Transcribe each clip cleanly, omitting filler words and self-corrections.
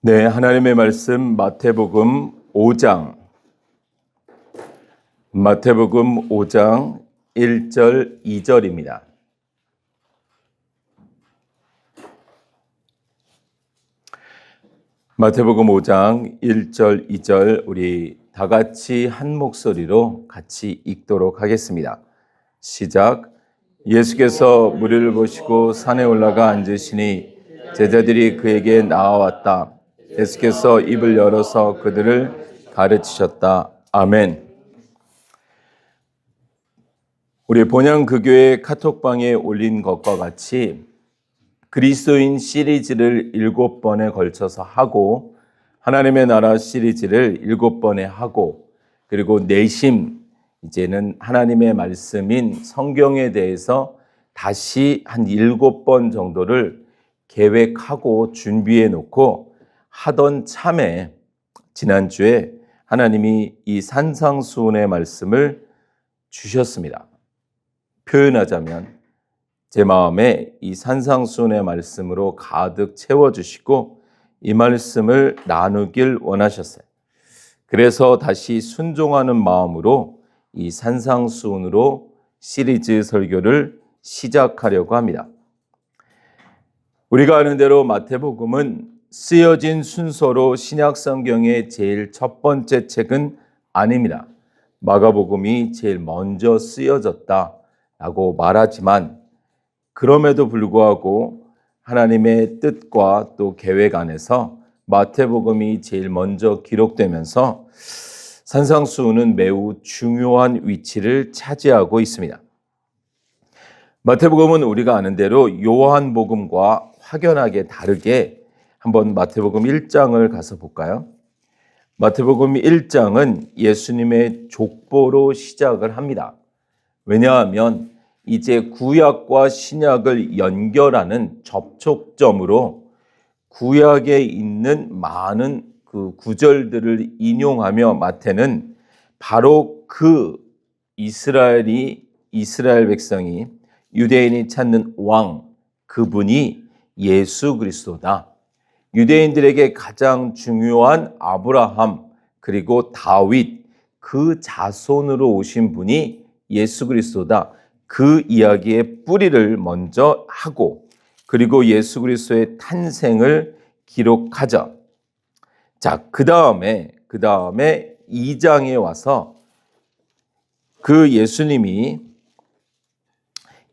네, 하나님의 말씀 마태복음 5장 1절 2절입니다. 마태복음 5장 1절 2절 우리 다 같이 한 목소리로 같이 읽도록 하겠습니다. 시작. 예수께서 무리를 보시고 산에 올라가 앉으시니 제자들이 그에게 나아왔다. 예수께서 입을 열어서 그들을 가르치셨다. 아멘. 우리 본향그교회 카톡방에 올린 것과 같이 그리스도인 시리즈를 7번에 걸쳐서 하고, 하나님의 나라 시리즈를 7번에 하고, 그리고 내심 이제는 하나님의 말씀인 성경에 대해서 다시 한 7번 정도를 계획하고 준비해 놓고 하던 참에 지난주에 하나님이 이 산상수훈의 말씀을 주셨습니다. 표현하자면 제 마음에 이 산상수훈의 말씀으로 가득 채워주시고 이 말씀을 나누길 원하셨어요. 그래서 다시 순종하는 마음으로 이 산상수훈으로 시리즈 설교를 시작하려고 합니다. 우리가 아는 대로 마태복음은 쓰여진 순서로 신약성경의 제일 첫 번째 책은 아닙니다. 마가복음이 제일 먼저 쓰여졌다라고 말하지만, 그럼에도 불구하고 하나님의 뜻과 또 계획 안에서 마태복음이 제일 먼저 기록되면서 산상수훈은 매우 중요한 위치를 차지하고 있습니다. 마태복음은 우리가 아는 대로 요한복음과 확연하게 다르게 한번 마태복음 1장을 가서 볼까요? 마태복음 1장은 예수님의 족보로 시작을 합니다. 왜냐하면 이제 구약과 신약을 연결하는 접촉점으로 구약에 있는 많은 그 구절들을 인용하며 마태는 바로 그 이스라엘 백성이 유대인이 찾는 왕, 그분이 예수 그리스도다. 유대인들에게 가장 중요한 아브라함 그리고 다윗, 그 자손으로 오신 분이 예수 그리스도다. 그 이야기의 뿌리를 먼저 하고, 그리고 예수 그리스도의 탄생을 기록하죠. 자, 그 다음에 2장에 와서 그 예수님이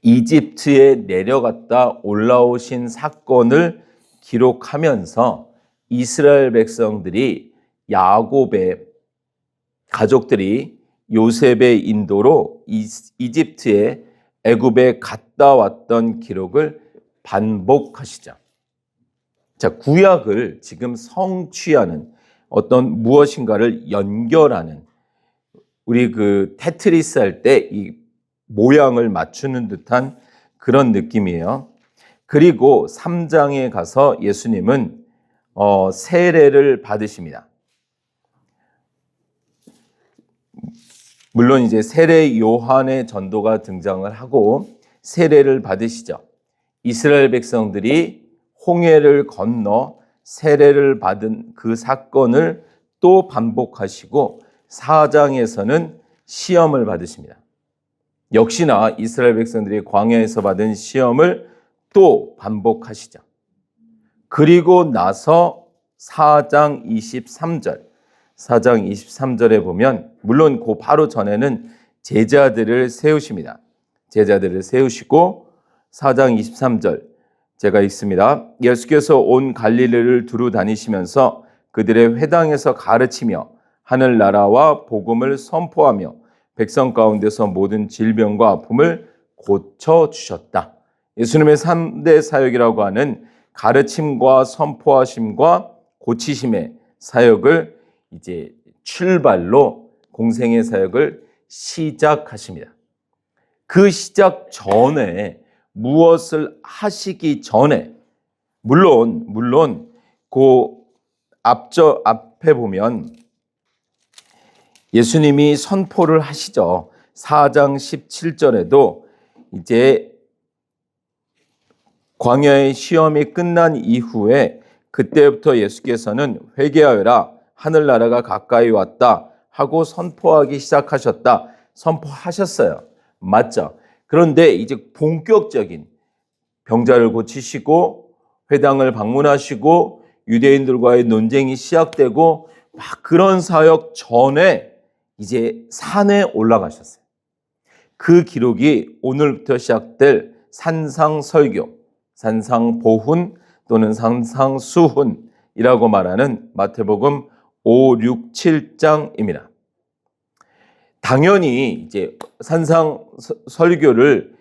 이집트에 내려갔다 올라오신 사건을 기록하면서 이스라엘 백성들이, 야곱의 가족들이 요셉의 인도로 이집트에, 애굽에 갔다 왔던 기록을 반복하시죠. 자, 구약을 지금 성취하는 어떤 무엇인가를 연결하는, 우리 그 테트리스 할 때 이 모양을 맞추는 듯한 그런 느낌이에요. 그리고 3장에 가서 예수님은 세례를 받으십니다. 물론 이제 세례 요한의 전도가 등장을 하고 세례를 받으시죠. 이스라엘 백성들이 홍해를 건너 세례를 받은 그 사건을 또 반복하시고 4장에서는 시험을 받으십니다. 역시나 이스라엘 백성들이 광야에서 받은 시험을 또 반복하시죠. 그리고 나서 4장 23절에 보면, 물론 그 바로 전에는 제자들을 세우십니다. 제자들을 세우시고 4장 23절 제가 읽습니다. 예수께서 온 갈릴리를 두루 다니시면서 그들의 회당에서 가르치며 하늘나라와 복음을 선포하며 백성 가운데서 모든 질병과 아픔을 고쳐주셨다. 예수님의 3대 사역이라고 하는 가르침과 선포하심과 고치심의 사역을 이제 출발로 공생의 사역을 시작하십니다. 그 시작 전에, 무엇을 하시기 전에, 물론 그 앞에 보면 예수님이 선포를 하시죠. 4장 17절에도 이제 광야의 시험이 끝난 이후에 그때부터 예수께서는 회개하여라 하늘나라가 가까이 왔다 하고 선포하기 시작하셨다. 선포하셨어요. 맞죠? 그런데 이제 본격적인 병자를 고치시고 회당을 방문하시고 유대인들과의 논쟁이 시작되고 막 그런 사역 전에 이제 산에 올라가셨어요. 그 기록이 오늘부터 시작될 산상설교, 산상보훈 또는 산상수훈이라고 말하는 마태복음 5, 6, 7장입니다. 당연히 이제 산상설교를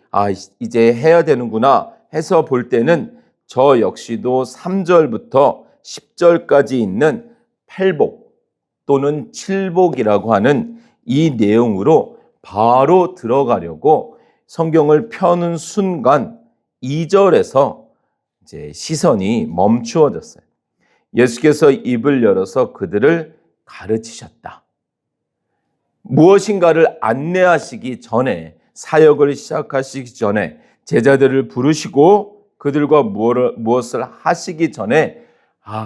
이제 해야 되는구나 해서 볼 때는 저 역시도 3절부터 10절까지 있는 팔복 또는 칠복이라고 하는 이 내용으로 바로 들어가려고 성경을 펴는 순간 2절에서 이제 시선이 멈추어졌어요. 예수께서 입을 열어서 그들을 가르치셨다. 무엇인가를 안내하시기 전에, 사역을 시작하시기 전에, 제자들을 부르시고 그들과 무엇을 하시기 전에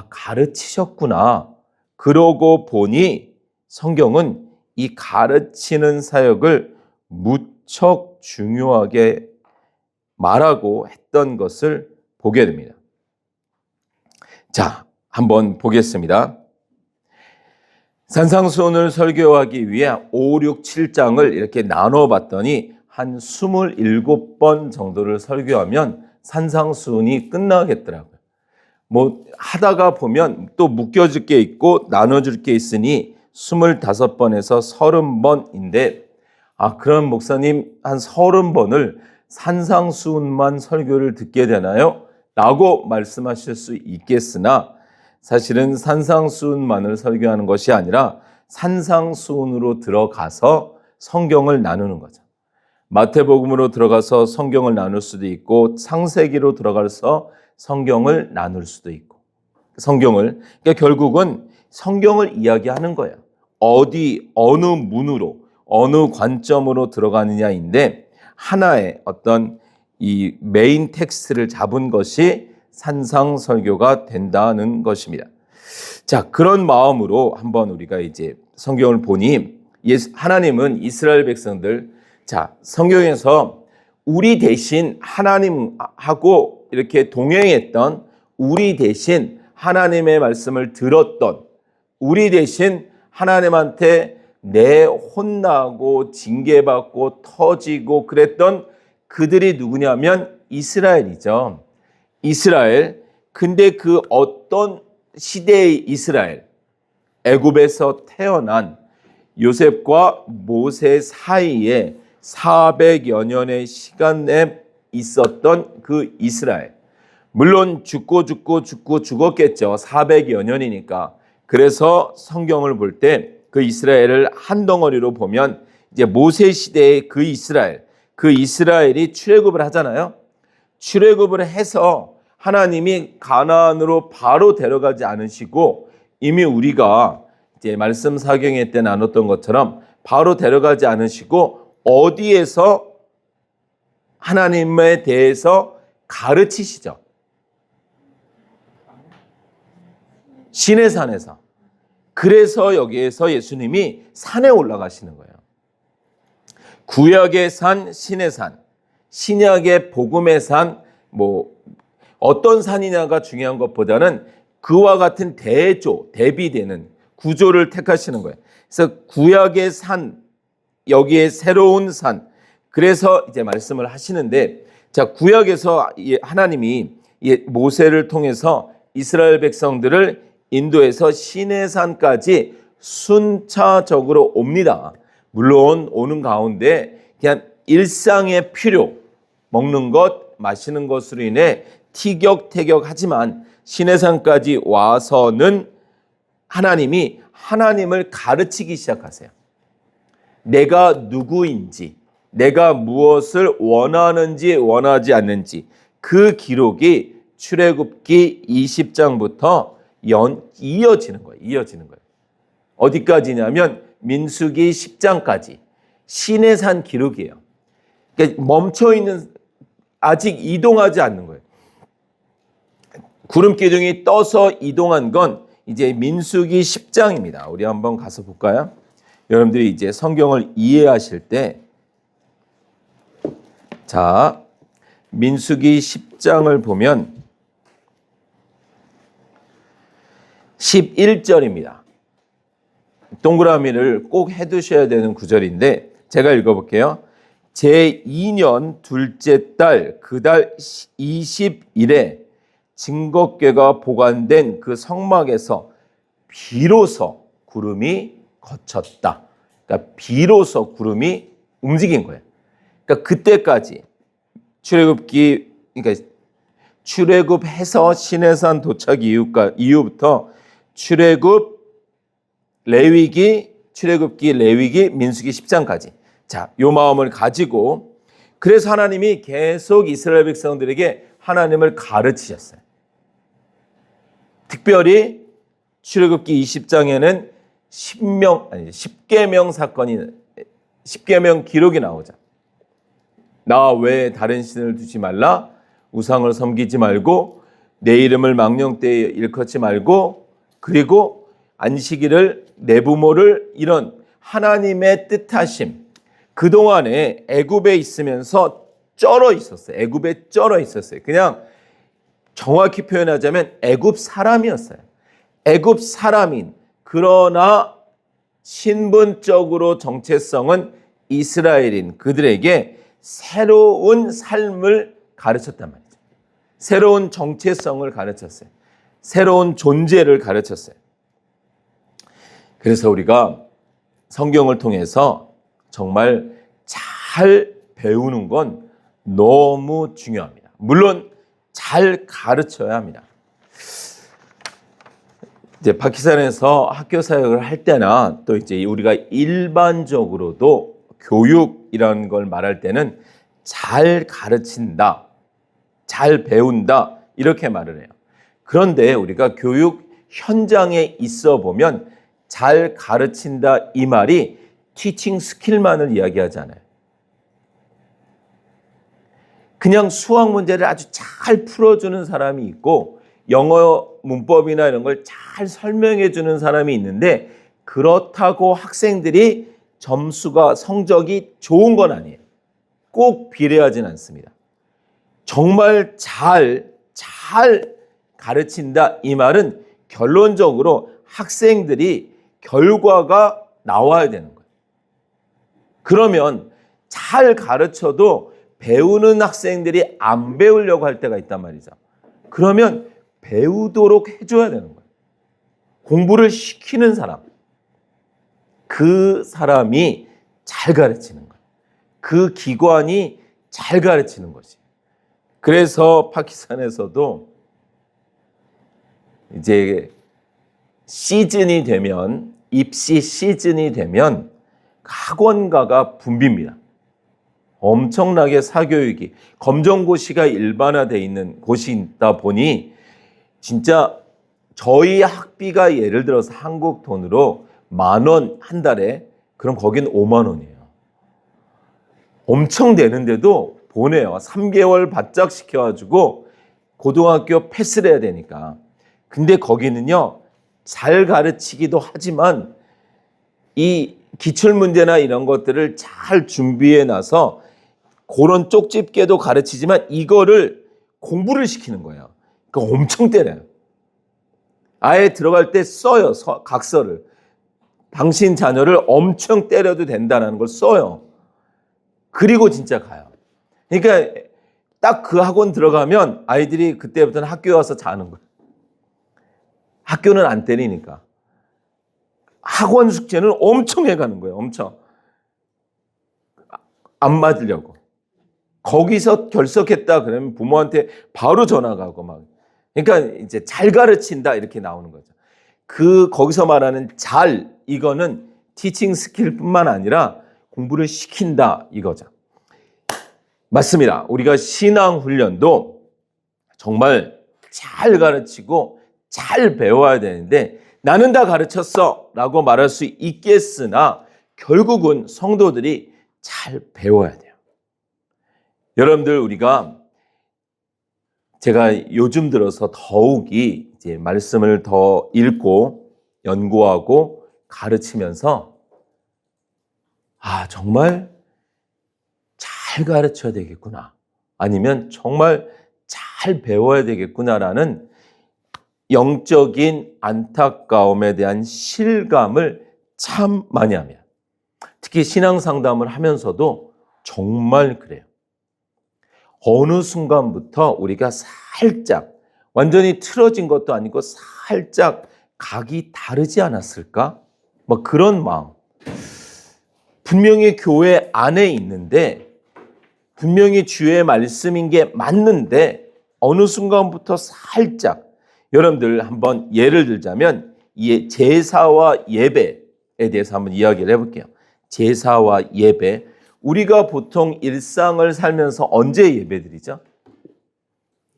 가르치셨구나. 그러고 보니 성경은 이 가르치는 사역을 무척 중요하게 말하고 했던 것을 보게 됩니다. 자, 한번 보겠습니다. 산상수훈을 설교하기 위해 5, 6, 7장을 이렇게 나눠봤더니 한 27번 정도를 설교하면 산상수훈이 끝나겠더라고요. 뭐 하다가 보면 또 묶여질 게 있고 나눠줄 게 있으니 25번에서 30번인데 그럼 목사님 한 30번을 산상수훈만 설교를 듣게 되나요? 라고 말씀하실 수 있겠으나 사실은 산상수훈만을 설교하는 것이 아니라 산상수훈으로 들어가서 성경을 나누는 거죠. 마태복음으로 들어가서 성경을 나눌 수도 있고 창세기로 들어가서 성경을 나눌 수도 있고 그러니까 결국은 성경을 이야기하는 거예요. 어느 문으로 어느 관점으로 들어가느냐인데 하나의 어떤 이 메인 텍스트를 잡은 것이 산상설교가 된다는 것입니다. 자, 그런 마음으로 한번 우리가 이제 성경을 보니 하나님은 이스라엘 백성들, 자, 성경에서 우리 대신 하나님하고 이렇게 동행했던, 우리 대신 하나님의 말씀을 들었던, 우리 대신 하나님한테 혼나고 징계받고 터지고 그랬던 그들이 누구냐면 이스라엘이죠. 이스라엘. 근데 그 어떤 시대의 이스라엘, 애굽에서 태어난 요셉과 모세 사이에 400여 년의 시간에 있었던 그 이스라엘. 물론 죽었겠죠. 400여 년이니까. 그래서 성경을 볼 때 그 이스라엘을 한 덩어리로 보면 이제 모세 시대의 그 이스라엘이 출애굽을 하잖아요. 출애굽을 해서 하나님이 가나안으로 바로 데려가지 않으시고 이미 우리가 이제 말씀 사경회 때 나눴던 것처럼 바로 데려가지 않으시고 어디에서 하나님에 대해서 가르치시죠. 시내산에서. 그래서 여기에서 예수님이 산에 올라가시는 거예요. 구약의 산, 시내산, 신약의 복음의 산, 어떤 산이냐가 중요한 것보다는 그와 같은 대비되는 구조를 택하시는 거예요. 그래서 구약의 산, 여기에 새로운 산, 그래서 이제 말씀을 하시는데, 자, 구약에서 하나님이 모세를 통해서 이스라엘 백성들을 인도에서 시내산까지 순차적으로 옵니다. 물론 오는 가운데 그냥 일상의 필요, 먹는 것, 마시는 것으로 인해 티격태격하지만 시내산까지 와서는 하나님이 하나님을 가르치기 시작하세요. 내가 누구인지, 내가 무엇을 원하는지 원하지 않는지 그 기록이 출애굽기 20장부터 이어지는 거예요. 어디까지냐면 민수기 10장까지 시내산 기록이에요. 그러니까 멈춰있는, 아직 이동하지 않는 거예요. 구름 기둥이 떠서 이동한 건 이제 민수기 10장입니다. 우리 한번 가서 볼까요? 여러분들이 이제 성경을 이해하실 때, 자, 민수기 10장을 보면 11절입니다. 동그라미를 꼭 해두셔야 되는 구절인데 제가 읽어볼게요. 제2년 둘째 달 그 달 20일에 증거궤가 보관된 그 성막에서 비로소 구름이 거쳤다. 그러니까 비로소 구름이 움직인 거예요. 그러니까 그때까지 그러니까 출애굽해서 시내산 도착 이후부터 출애굽기, 레위기, 민수기 10장까지. 자, 요 마음을 가지고 그래서 하나님이 계속 이스라엘 백성들에게 하나님을 가르치셨어요. 특별히 출애굽기 20장에는 10계명 사건이 10계명 기록이 나오죠. 나 외에 다른 신을 두지 말라, 우상을 섬기지 말고 내 이름을 망령되이 일컫지 말고, 그리고 안식일을 내 부모를, 이런 하나님의 뜻하심. 그동안에 애굽에 있으면서 쩔어 있었어요. 애굽에 쩔어 있었어요. 그냥 정확히 표현하자면 애굽 사람이었어요. 애굽 사람인, 그러나 신분적으로 정체성은 이스라엘인 그들에게 새로운 삶을 가르쳤단 말이죠. 새로운 정체성을 가르쳤어요. 새로운 존재를 가르쳤어요. 그래서 우리가 성경을 통해서 정말 잘 배우는 건 너무 중요합니다. 물론 잘 가르쳐야 합니다. 이제 파키스탄에서 학교 사역을 할 때나 또 이제 우리가 일반적으로도 교육이라는 걸 말할 때는 잘 가르친다, 잘 배운다, 이렇게 말을 해요. 그런데 우리가 교육 현장에 있어 보면 잘 가르친다 이 말이 티칭 스킬만을 이야기하지 않아요. 그냥 수학 문제를 아주 잘 풀어주는 사람이 있고 영어 문법이나 이런 걸 잘 설명해 주는 사람이 있는데, 그렇다고 학생들이 성적이 좋은 건 아니에요. 꼭 비례하진 않습니다. 정말 잘 가르친다 이 말은 결론적으로 학생들이 결과가 나와야 되는 거예요. 그러면 잘 가르쳐도 배우는 학생들이 안 배우려고 할 때가 있단 말이죠. 그러면 배우도록 해줘야 되는 거예요. 공부를 시키는 사람, 그 사람이 잘 가르치는 거예요. 그 기관이 잘 가르치는 것이. 그래서 파키스탄에서도 이제 시즌이 되면, 입시 시즌이 되면 학원가가 붐빕니다. 엄청나게 사교육이, 검정고시가 일반화되어 있는 곳이 있다 보니 진짜 저희 학비가 예를 들어서 한국 돈으로 10,000원 한 달에, 그럼 거긴 50,000원이에요. 엄청 되는데도 보내요. 3개월 바짝 시켜가지고 고등학교 패스를 해야 되니까. 근데 거기는요, 잘 가르치기도 하지만 이 기출문제나 이런 것들을 잘 준비해 놔서 그런 쪽집게도 가르치지만 이거를 공부를 시키는 거예요. 그러니까 엄청 때려요. 아예 들어갈 때 써요. 각서를. 당신 자녀를 엄청 때려도 된다는 걸 써요. 그리고 진짜 가요. 그러니까 딱 그 학원 들어가면 아이들이 그때부터는 학교에 와서 자는 거예요. 학교는 안 때리니까. 학원 숙제는 엄청 해가는 거예요. 엄청. 안 맞으려고. 거기서 결석했다 그러면 부모한테 바로 전화 가고 막. 그러니까 이제 잘 가르친다 이렇게 나오는 거죠. 거기서 말하는 이거는 티칭 스킬뿐만 아니라 공부를 시킨다 이거죠. 맞습니다. 우리가 신앙 훈련도 정말 잘 가르치고 잘 배워야 되는데, 나는 다 가르쳤어 라고 말할 수 있겠으나 결국은 성도들이 잘 배워야 돼요. 여러분들, 우리가 제가 요즘 들어서 더욱이 이제 말씀을 더 읽고 연구하고 가르치면서 정말 잘 가르쳐야 되겠구나. 아니면 정말 잘 배워야 되겠구나라는 영적인 안타까움에 대한 실감을 참 많이 합니다. 특히 신앙 상담을 하면서도 정말 그래요. 어느 순간부터 우리가 살짝 완전히 틀어진 것도 아니고 살짝 각이 다르지 않았을까? 뭐 그런 마음. 분명히 교회 안에 있는데 분명히 주의 말씀인 게 맞는데 어느 순간부터 살짝 여러분들 한번 예를 들자면 제사와 예배에 대해서 한번 이야기를 해볼게요. 제사와 예배. 우리가 보통 일상을 살면서 언제 예배드리죠?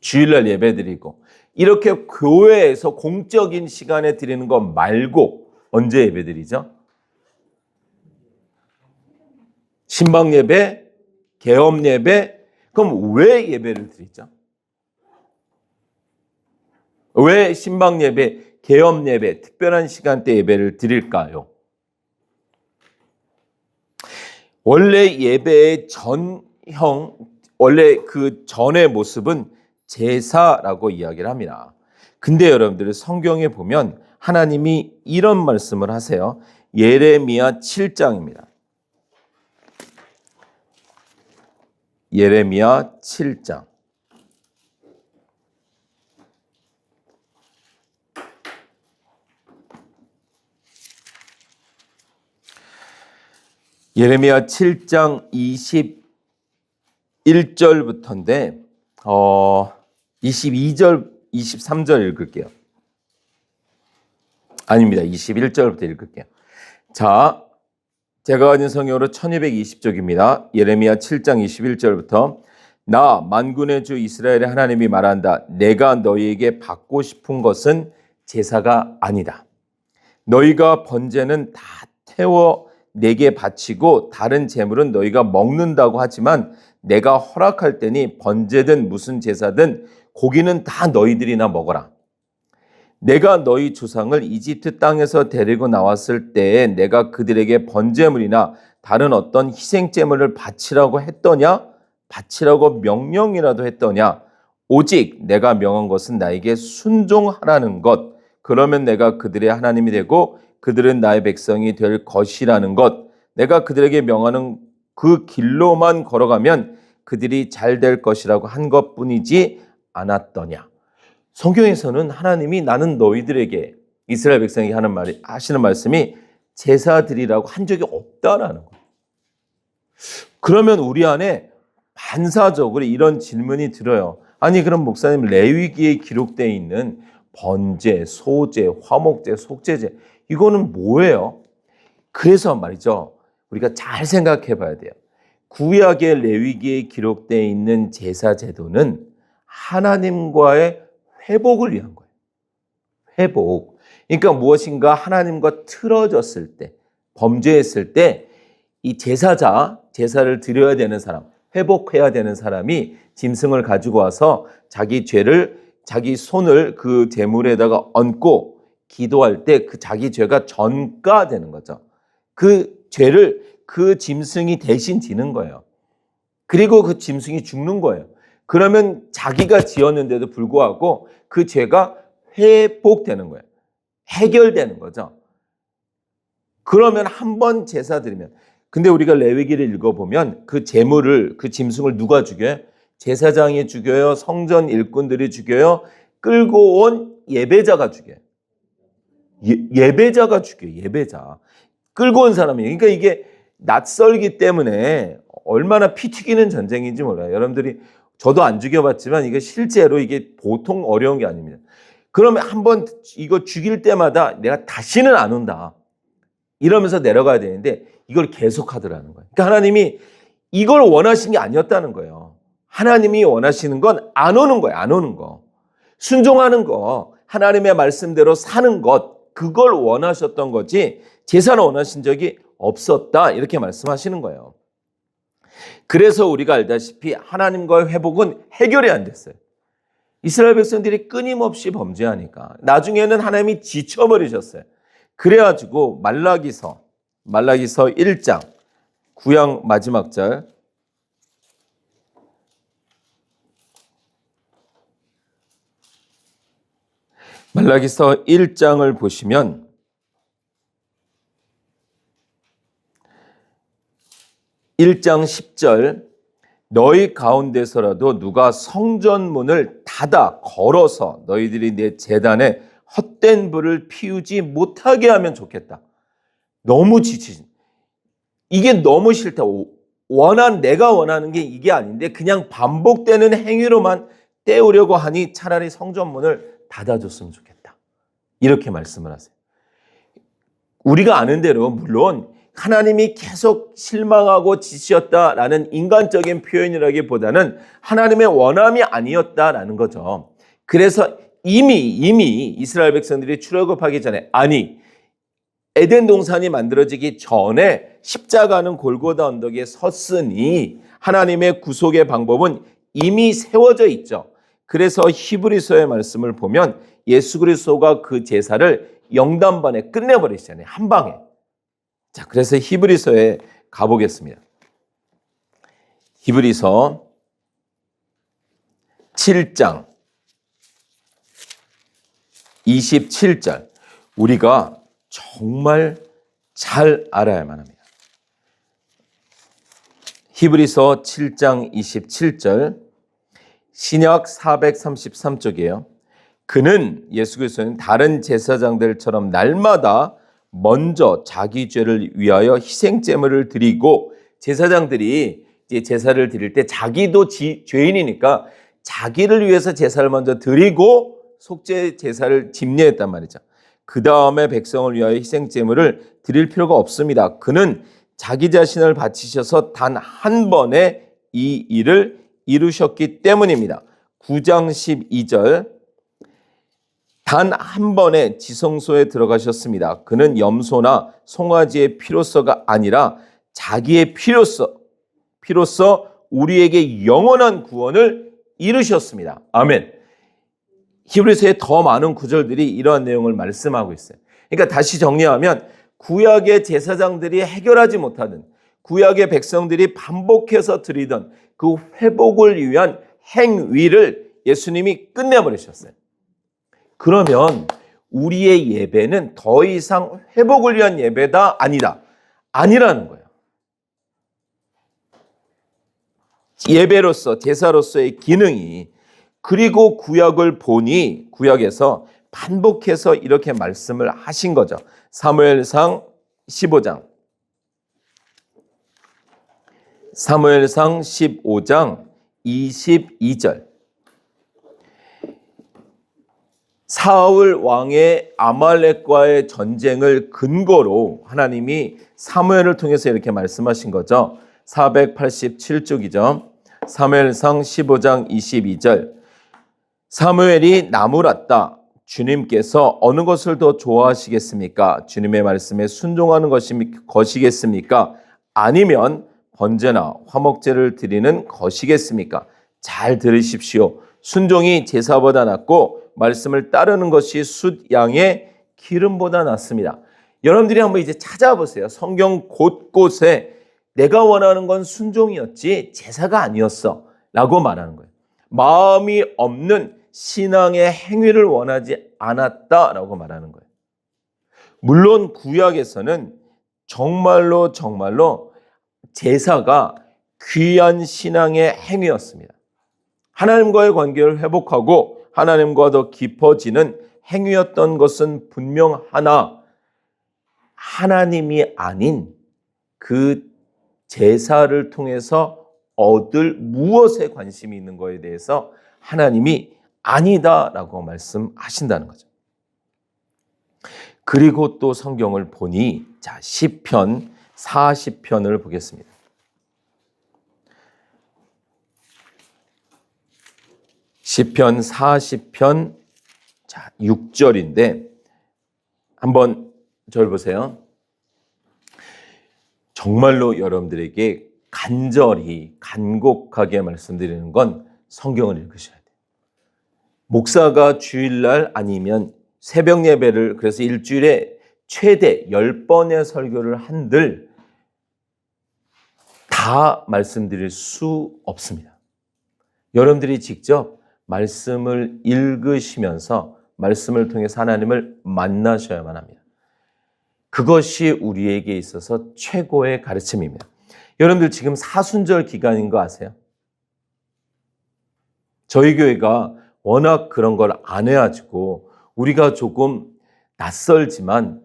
주일날 예배드리고 이렇게 교회에서 공적인 시간에 드리는 것 말고 언제 예배드리죠? 신방 예배, 개업 예배. 그럼 왜 예배를 드리죠? 왜 신방 예배, 개업 예배, 특별한 시간대 예배를 드릴까요? 원래 예배의 전형, 원래 그 전의 모습은 제사라고 이야기를 합니다. 근데 여러분들 성경에 보면 하나님이 이런 말씀을 하세요. 예레미야 7장입니다. 예레미야 7장. 예레미야 7장 21절부터인데 22절, 23절 읽을게요. 아닙니다. 21절부터 읽을게요. 자, 제가 가진 성경으로 1220쪽입니다. 예레미야 7장 21절부터 나 만군의 주 이스라엘의 하나님이 말한다. 내가 너희에게 받고 싶은 것은 제사가 아니다. 너희가 번제는 다 태워 내게 바치고 다른 제물은 너희가 먹는다고 하지만 내가 허락할 때니 번제든 무슨 제사든 고기는 다 너희들이나 먹어라. 내가 너희 조상을 이집트 땅에서 데리고 나왔을 때에 내가 그들에게 번제물이나 다른 어떤 희생제물을 바치라고 했더냐? 바치라고 명령이라도 했더냐? 오직 내가 명한 것은 나에게 순종하라는 것. 그러면 내가 그들의 하나님이 되고 그들은 나의 백성이 될 것이라는 것. 내가 그들에게 명하는 그 길로만 걸어가면 그들이 잘 될 것이라고 한 것뿐이지 않았더냐. 성경에서는 하나님이 나는 너희들에게 이스라엘 백성에게 하시는 말씀이 제사 드리라고 한 적이 없다라는 거예요. 그러면 우리 안에 반사적으로 이런 질문이 들어요. 아니 그럼 목사님 레위기에 기록되어 있는 번제, 소제, 화목제, 속제제 이거는 뭐예요? 그래서 말이죠. 우리가 잘 생각해 봐야 돼요. 구약의 레위기에 기록되어 있는 제사 제도는 하나님과의 회복을 위한 거예요. 회복. 그러니까 무엇인가 하나님과 틀어졌을 때, 범죄했을 때 이 제사를 드려야 되는 사람, 회복해야 되는 사람이 짐승을 가지고 와서 자기 손을 그 제물에다가 얹고 기도할 때 그 자기 죄가 전가되는 거죠. 그 죄를 그 짐승이 대신 지는 거예요. 그리고 그 짐승이 죽는 거예요. 그러면 자기가 지었는데도 불구하고 그 죄가 회복되는 거예요. 해결되는 거죠. 그러면 한 번 제사 드리면, 근데 우리가 레위기를 읽어보면 그 제물을, 그 짐승을 누가 죽여요? 제사장이 죽여요? 성전 일꾼들이 죽여요? 끌고 온 예배자가 죽여요. 예배자가 죽여요. 예배자. 끌고 온 사람이에요. 그러니까 이게 낯설기 때문에 얼마나 피 튀기는 전쟁인지 몰라요. 여러분들이 저도 안 죽여봤지만 이게 실제로 이게 보통 어려운 게 아닙니다. 그러면 한번 이거 죽일 때마다 내가 다시는 안 온다. 이러면서 내려가야 되는데 이걸 계속 하더라는 거예요. 그러니까 하나님이 이걸 원하신 게 아니었다는 거예요. 하나님이 원하시는 건 안 오는 거예요. 안 오는 거. 순종하는 거. 하나님의 말씀대로 사는 것. 그걸 원하셨던 거지 제사는 원하신 적이 없었다. 이렇게 말씀하시는 거예요. 그래서 우리가 알다시피 하나님과의 회복은 해결이 안 됐어요. 이스라엘 백성들이 끊임없이 범죄하니까 나중에는 하나님이 지쳐버리셨어요. 그래가지고 말라기서 1장 구약 마지막 절 말라기서 1장을 보시면 1장 10절 너희 가운데서라도 누가 성전문을 닫아 걸어서 너희들이 내 제단에 헛된 불을 피우지 못하게 하면 좋겠다. 너무 지치진. 이게 너무 싫다. 내가 원하는 게 이게 아닌데 그냥 반복되는 행위로만 때우려고 하니 차라리 성전문을 닫아줬으면 좋겠다. 이렇게 말씀을 하세요. 우리가 아는 대로 물론 하나님이 계속 실망하고 지치셨다라는 인간적인 표현이라기보다는 하나님의 원함이 아니었다라는 거죠. 그래서 이미 이스라엘 백성들이 출애굽하기 전에 에덴 동산이 만들어지기 전에 십자가는 골고다 언덕에 섰으니 하나님의 구속의 방법은 이미 세워져 있죠. 그래서 히브리서의 말씀을 보면 예수 그리스도가 그 제사를 영단반에 끝내버리시잖아요. 한 방에. 자, 그래서 히브리서에 가보겠습니다. 히브리서 7장 27절 우리가 정말 잘 알아야만 합니다. 히브리서 7장 27절 신약 433쪽이에요. 그는 예수 그리스도는 다른 제사장들처럼 날마다 먼저 자기 죄를 위하여 희생제물을 드리고 제사장들이 이제 제사를 드릴 때 자기도 죄인이니까 자기를 위해서 제사를 먼저 드리고 속죄 제사를 집례했단 말이죠. 그 다음에 백성을 위하여 희생제물을 드릴 필요가 없습니다. 그는 자기 자신을 바치셔서 단 한 번에 이 일을 이루셨기 때문입니다. 9장 12절 단 한 번에 지성소에 들어가셨습니다. 그는 염소나 송아지의 피로서가 아니라 자기의 피로서 우리에게 영원한 구원을 이루셨습니다. 아멘. 히브리서에 더 많은 구절들이 이러한 내용을 말씀하고 있어요. 그러니까 다시 정리하면 구약의 제사장들이 해결하지 못하는 구약의 백성들이 반복해서 드리던 그 회복을 위한 행위를 예수님이 끝내버리셨어요. 그러면 우리의 예배는 더 이상 회복을 위한 예배다 아니라는 거예요. 예배로서 제사로서의 기능이 그리고 구약을 보니 구약에서 반복해서 이렇게 말씀을 하신 거죠. 사무엘상 15장 22절 사울 왕의 아말렉과의 전쟁을 근거로 하나님이 사무엘을 통해서 이렇게 말씀하신 거죠. 487쪽이죠. 사무엘상 15장 22절 사무엘이 나무랐다. 주님께서 어느 것을 더 좋아하시겠습니까? 주님의 말씀에 순종하는 것이겠습니까? 아니면 번제나 화목제를 드리는 것이겠습니까? 잘 들으십시오. 순종이 제사보다 낫고 말씀을 따르는 것이 숫양의 기름보다 낫습니다. 여러분들이 한번 이제 찾아보세요. 성경 곳곳에 내가 원하는 건 순종이었지 제사가 아니었어 라고 말하는 거예요. 마음이 없는 신앙의 행위를 원하지 않았다라고 말하는 거예요. 물론 구약에서는 정말로 제사가 귀한 신앙의 행위였습니다. 하나님과의 관계를 회복하고 하나님과 더 깊어지는 행위였던 것은 분명하나 하나님이 아닌 그 제사를 통해서 얻을 무엇에 관심이 있는 거에 대해서 하나님이 아니다라고 말씀하신다는 거죠. 그리고 또 성경을 보니 자 시편 40편을 보겠습니다. 시편 40편 자 6절인데 한번 저를 보세요. 정말로 여러분들에게 간곡하게 말씀드리는 건 성경을 읽으셔야 돼요. 목사가 주일날 아니면 새벽 예배를 그래서 일주일에 최대 10번의 설교를 한들 다 말씀드릴 수 없습니다. 여러분들이 직접 말씀을 읽으시면서 말씀을 통해서 하나님을 만나셔야만 합니다. 그것이 우리에게 있어서 최고의 가르침입니다. 여러분들 지금 사순절 기간인 거 아세요? 저희 교회가 워낙 그런 걸 안 해가지고 우리가 조금 낯설지만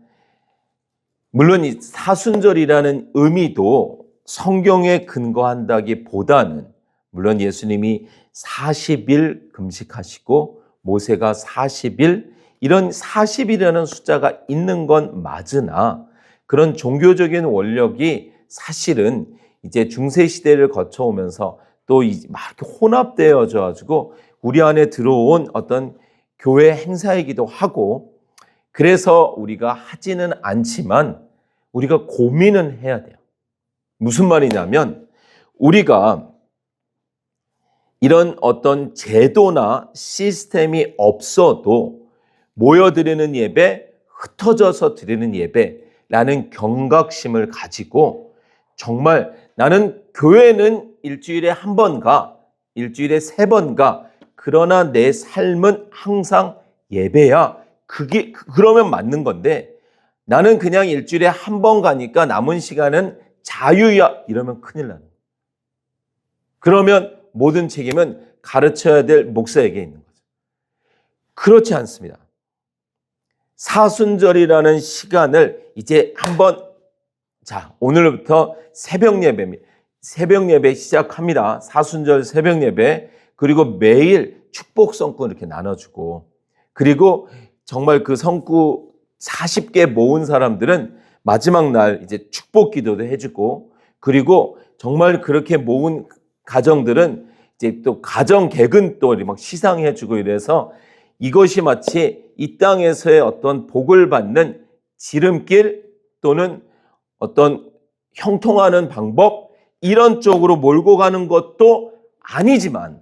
물론 이 사순절이라는 의미도 성경에 근거한다기보다는 물론 예수님이 40일 금식하시고 모세가 40일 이런 40이라는 숫자가 있는 건 맞으나 그런 종교적인 원력이 사실은 이제 중세 시대를 거쳐오면서 또 막 이렇게 혼합되어져 가지고 우리 안에 들어온 어떤 교회 행사이기도 하고 그래서 우리가 하지는 않지만 우리가 고민은 해야 돼요. 무슨 말이냐면 우리가 이런 어떤 제도나 시스템이 없어도 모여드리는 예배, 흩어져서 드리는 예배라는 경각심을 가지고 정말 나는 교회는 일주일에 한 번 가, 일주일에 3번 가. 그러나 내 삶은 항상 예배야. 그러면 맞는 건데 나는 그냥 일주일에 한 번 가니까 남은 시간은 자유야. 이러면 큰일 나는 거예요. 그러면 모든 책임은 가르쳐야 될 목사에게 있는 거죠. 그렇지 않습니다. 사순절이라는 시간을 이제 한번 오늘부터 새벽 예배입니다. 새벽 예배 시작합니다. 사순절 새벽 예배. 그리고 매일 축복 성구 이렇게 나눠주고 그리고 정말 그 성구 40개 모은 사람들은 마지막 날 이제 축복 기도도 해주고 그리고 정말 그렇게 모은 가정들은 이제 또 가정 개근 또 막 시상해주고 이래서 이것이 마치 이 땅에서의 어떤 복을 받는 지름길 또는 어떤 형통하는 방법 이런 쪽으로 몰고 가는 것도 아니지만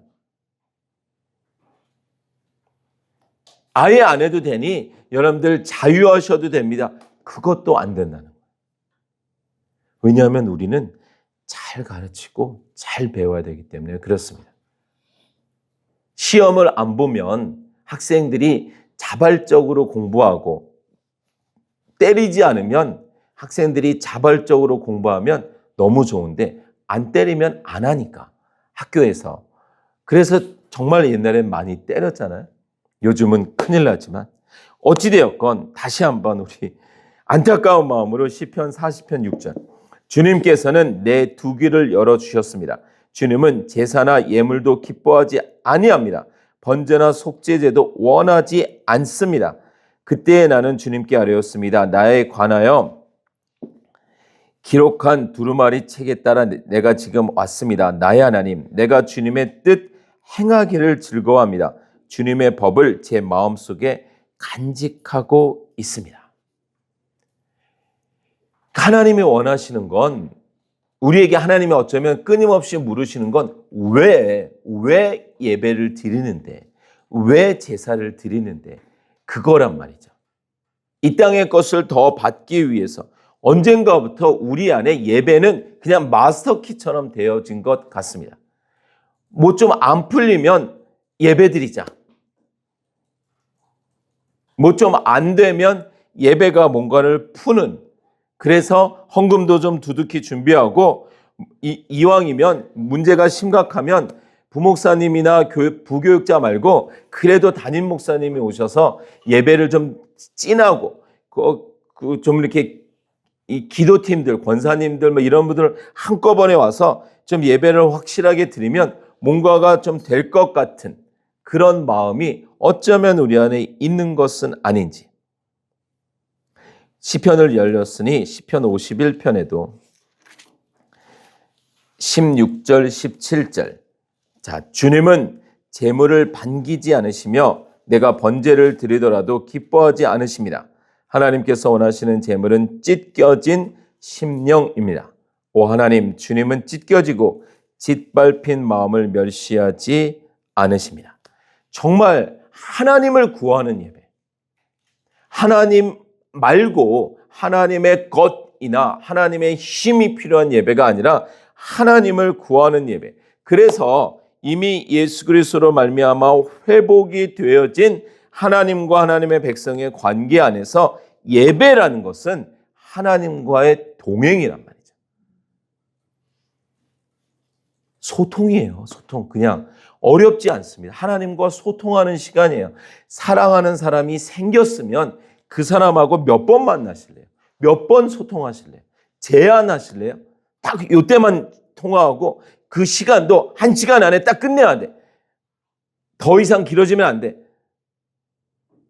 아예 안 해도 되니 여러분들 자유하셔도 됩니다. 그것도 안 된다는 거예요. 왜냐하면 우리는 잘 가르치고 잘 배워야 되기 때문에 그렇습니다. 시험을 안 보면 학생들이 자발적으로 공부하고 때리지 않으면 학생들이 자발적으로 공부하면 너무 좋은데 안 때리면 안 하니까 학교에서. 그래서 정말 옛날엔 많이 때렸잖아요. 요즘은 큰일 나지만 어찌되었건 다시 한번 우리 안타까운 마음으로 시편 40편 6절 주님께서는 내 두 귀를 열어주셨습니다. 주님은 제사나 예물도 기뻐하지 아니합니다. 번제나 속죄제도 원하지 않습니다. 그때에 나는 주님께 아뢰었습니다. 나에 관하여 기록한 두루마리 책에 따라 내가 지금 왔습니다. 나의 하나님, 내가 주님의 뜻 행하기를 즐거워합니다. 주님의 법을 제 마음속에 간직하고 있습니다. 하나님이 원하시는 건 우리에게 하나님이 어쩌면 끊임없이 물으시는 건 왜 예배를 드리는데 왜 제사를 드리는데 그거란 말이죠. 이 땅의 것을 더 받기 위해서 언젠가부터 우리 안에 예배는 그냥 마스터키처럼 되어진 것 같습니다. 뭐 좀 안 풀리면 예배 드리자. 뭐 좀 안 되면 예배가 뭔가를 푸는 그래서 헌금도 좀 두둑히 준비하고 이왕이면 문제가 심각하면 부목사님이나 부교육자 말고 그래도 담임 목사님이 오셔서 예배를 좀 찐하고 좀 이렇게 이 기도팀들, 권사님들 뭐 이런 분들 한꺼번에 와서 좀 예배를 확실하게 드리면 뭔가가 좀 될 것 같은 그런 마음이 어쩌면 우리 안에 있는 것은 아닌지. 시편을 열렸으니 시편 51편에도 16절, 17절 주님은 재물을 반기지 않으시며 내가 번제를 드리더라도 기뻐하지 않으십니다. 하나님께서 원하시는 재물은 찢겨진 심령입니다. 오 하나님, 주님은 찢겨지고 짓밟힌 마음을 멸시하지 않으십니다. 정말 하나님을 구하는 예배. 하나님 말고 하나님의 것이나 하나님의 힘이 필요한 예배가 아니라 하나님을 구하는 예배. 그래서 이미 예수 그리스도로 말미암아 회복이 되어진 하나님과 하나님의 백성의 관계 안에서 예배라는 것은 하나님과의 동행이란 말이죠. 소통이에요. 소통. 그냥 어렵지 않습니다. 하나님과 소통하는 시간이에요. 사랑하는 사람이 생겼으면 그 사람하고 몇 번 만나실래요? 몇 번 소통하실래요? 제안하실래요? 딱 이때만 통화하고 그 시간도 1시간 안에 딱 끝내야 돼. 더 이상 길어지면 안 돼.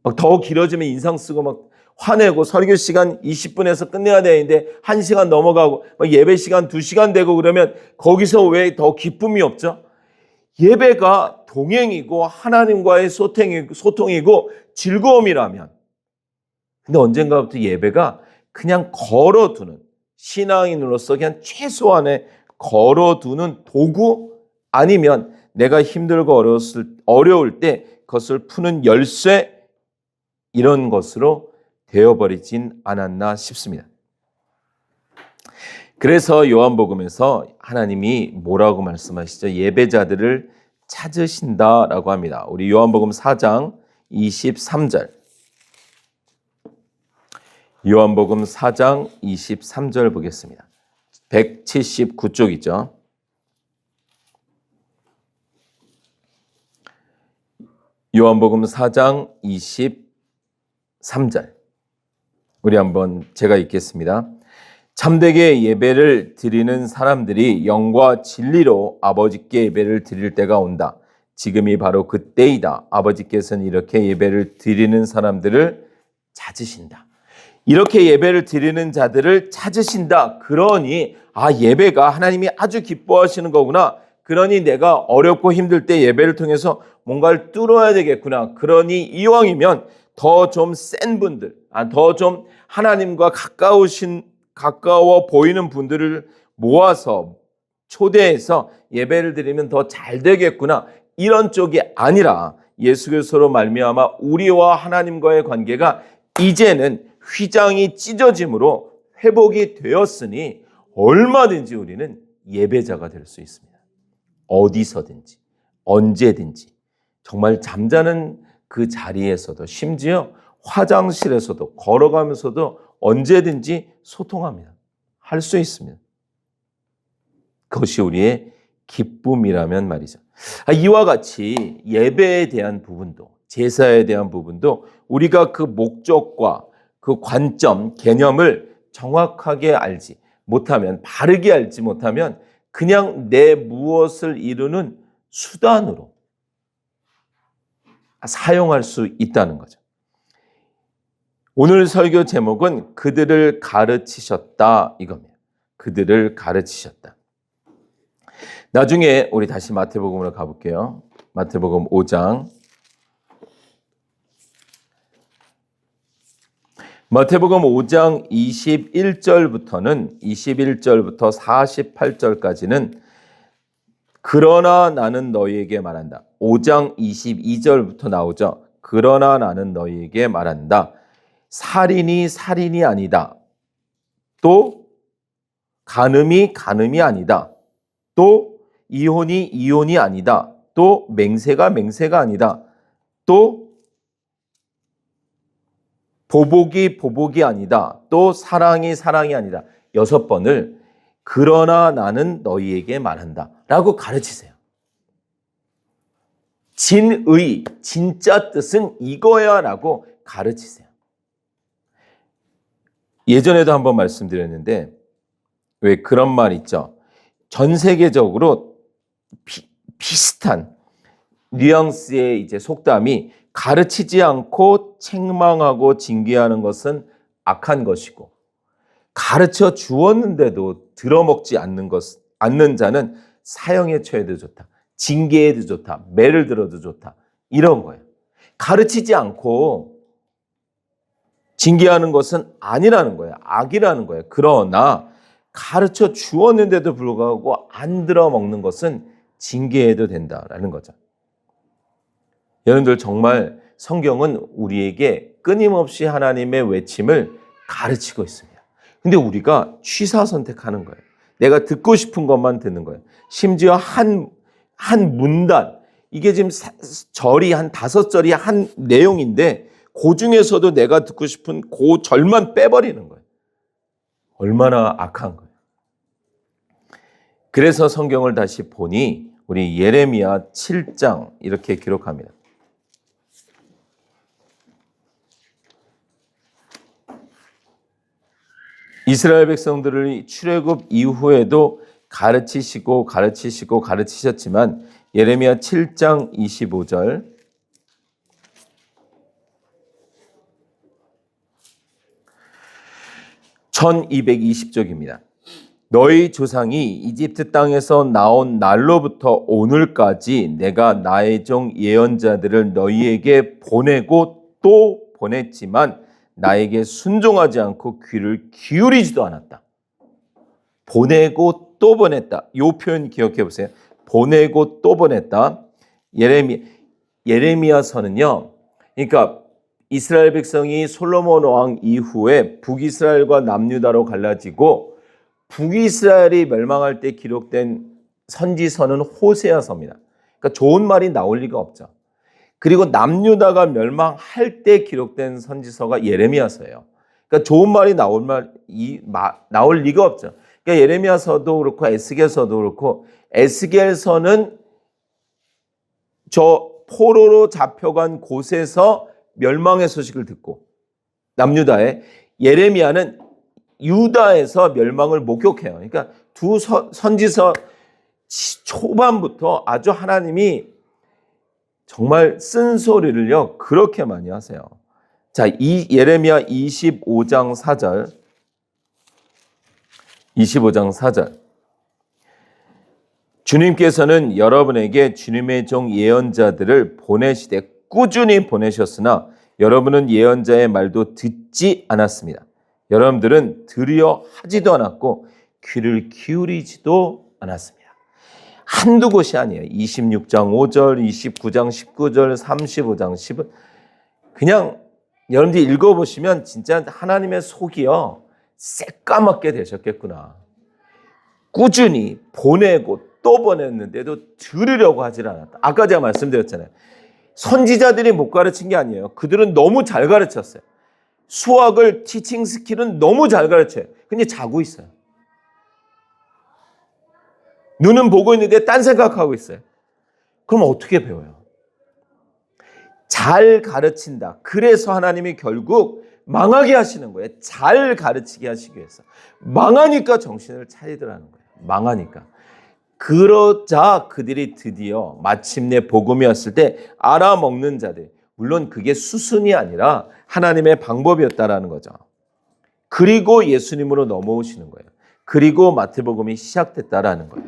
막 더 길어지면 인상 쓰고 막 화내고 설교 시간 20분에서 끝내야 되는데 1시간 넘어가고 막 예배 시간 2시간 되고 그러면 거기서 왜 더 기쁨이 없죠? 예배가 동행이고 하나님과의 소통이고 즐거움이라면, 근데 언젠가부터 예배가 그냥 걸어두는, 신앙인으로서 그냥 최소한의 걸어두는 도구, 아니면 내가 힘들고 어려울 때 그것을 푸는 열쇠, 이런 것으로 되어버리진 않았나 싶습니다. 그래서 요한복음에서 하나님이 뭐라고 말씀하시죠? 예배자들을 찾으신다라고 합니다. 우리 요한복음 4장 23절. 요한복음 4장 23절 보겠습니다. 179쪽이죠. 요한복음 4장 23절. 우리 한번 제가 읽겠습니다. 참되게 예배를 드리는 사람들이 영과 진리로 아버지께 예배를 드릴 때가 온다. 지금이 바로 그때이다. 아버지께서는 이렇게 예배를 드리는 사람들을 찾으신다. 이렇게 예배를 드리는 자들을 찾으신다. 그러니 예배가 하나님이 아주 기뻐하시는 거구나. 그러니 내가 어렵고 힘들 때 예배를 통해서 뭔가를 뚫어야 되겠구나. 그러니 이왕이면 더 좀 센 분들, 더 좀 하나님과 가까워 보이는 분들을 모아서 초대해서 예배를 드리면 더 잘 되겠구나. 이런 쪽이 아니라 예수 그리스도로 말미암아 우리와 하나님과의 관계가 이제는 휘장이 찢어짐으로 회복이 되었으니 얼마든지 우리는 예배자가 될 수 있습니다. 어디서든지 언제든지, 정말 잠자는 그 자리에서도, 심지어 화장실에서도, 걸어가면서도 언제든지 소통합니다. 할 수 있습니다. 그것이 우리의 기쁨이라면 말이죠. 이와 같이 예배에 대한 부분도, 제사에 대한 부분도 우리가 그 목적과 그 관점, 개념을 정확하게 알지 못하면, 바르게 알지 못하면 그냥 내 무엇을 이루는 수단으로 사용할 수 있다는 거죠. 오늘 설교 제목은 그들을 가르치셨다, 이겁니다. 그들을 가르치셨다. 나중에 우리 다시 마태복음으로 가볼게요. 마태복음 5장. 마태복음 5장 21절부터 48절까지는 그러나 나는 너희에게 말한다. 5장 22절부터 나오죠. 그러나 나는 너희에게 말한다. 살인이 살인이 아니다. 또 간음이 간음이 아니다. 또 이혼이 이혼이 아니다. 또 맹세가 맹세가 아니다. 또 보복이 보복이 아니다. 또 사랑이 사랑이 아니다. 6번을 그러나 나는 너희에게 말한다 라고 가르치세요. 진의, 진짜 뜻은 이거야 라고 가르치세요. 예전에도 한번 말씀드렸는데, 왜 그런 말 있죠? 전 세계적으로 비슷한 뉘앙스의 이제 속담이, 가르치지 않고 책망하고 징계하는 것은 악한 것이고, 가르쳐 주었는데도 들어먹지 않는 자는 사형에 처해도 좋다. 징계해도 좋다. 매를 들어도 좋다. 이런 거예요. 가르치지 않고 징계하는 것은 아니라는 거예요. 악이라는 거예요. 그러나 가르쳐 주었는데도 불구하고 안 들어먹는 것은 징계해도 된다라는 거죠. 여러분들 정말 성경은 우리에게 끊임없이 하나님의 외침을 가르치고 있습니다. 근데 우리가 취사 선택하는 거예요. 내가 듣고 싶은 것만 듣는 거예요. 심지어 한 문단, 이게 지금 절이 한 5절이 한 내용인데 그 중에서도 내가 듣고 싶은 그 절만 빼버리는 거예요. 얼마나 악한 거예요. 그래서 성경을 다시 보니 우리 예레미야 7장 이렇게 기록합니다. 이스라엘 백성들을 출애굽 이후에도 가르치셨지만 예레미야 7장 25절 1220쪽입니다. 너희 조상이 이집트 땅에서 나온 날로부터 오늘까지 내가 나의 종 예언자들을 너희에게 보내고 또 보냈지만 나에게 순종하지 않고 귀를 기울이지도 않았다. 보내고 또 보냈다. 이 표현 기억해 보세요. 보내고 또 보냈다. 예레미야서는요. 그러니까 이스라엘 백성이 솔로몬 왕 이후에 북이스라엘과 남유다로 갈라지고 북이스라엘이 멸망할 때 기록된 선지서는 호세아서입니다. 그러니까 좋은 말이 나올 리가 없죠. 그리고 남유다가 멸망할 때 기록된 선지서가 예레미야서예요. 그러니까 좋은 말이 나올 리가 없죠. 그러니까 예레미야서도 그렇고 에스겔서도 그렇고 에스겔서는 저 포로로 잡혀간 곳에서 멸망의 소식을 듣고 남유다에 예레미야는 유다에서 멸망을 목격해요. 그러니까 두 선지서 초반부터 아주 하나님이 정말 쓴소리를요 그렇게 많이 하세요. 자, 이 예레미야 25장 4절 주님께서는 여러분에게 주님의 종 예언자들을 보내시되 꾸준히 보내셨으나 여러분은 예언자의 말도 듣지 않았습니다. 여러분들은 들으려 하지도 않았고 귀를 기울이지도 않았습니다. 한두 곳이 아니에요. 26장 5절, 29장 19절, 35장 10절. 그냥 여러분들이 읽어보시면 진짜 하나님의 속이요 새까맣게 되셨겠구나. 꾸준히 보내고 또 보냈는데도 들으려고 하질 않았다. 아까 제가 말씀드렸잖아요. 선지자들이 못 가르친 게 아니에요. 그들은 너무 잘 가르쳤어요. 수학을 티칭 스킬은 너무 잘 가르쳐요. 근데 자고 있어요. 눈은 보고 있는데 딴 생각하고 있어요. 그럼 어떻게 배워요? 잘 가르친다. 그래서 하나님이 결국 망하게 하시는 거예요. 잘 가르치게 하시기 위해서. 망하니까 정신을 차리더라는 거예요. 망하니까. 그러자 그들이 드디어 마침내 복음이 왔을 때 알아먹는 자들. 물론 그게 수순이 아니라 하나님의 방법이었다라는 거죠. 그리고 예수님으로 넘어오시는 거예요. 그리고 마태복음이 시작됐다라는 거예요.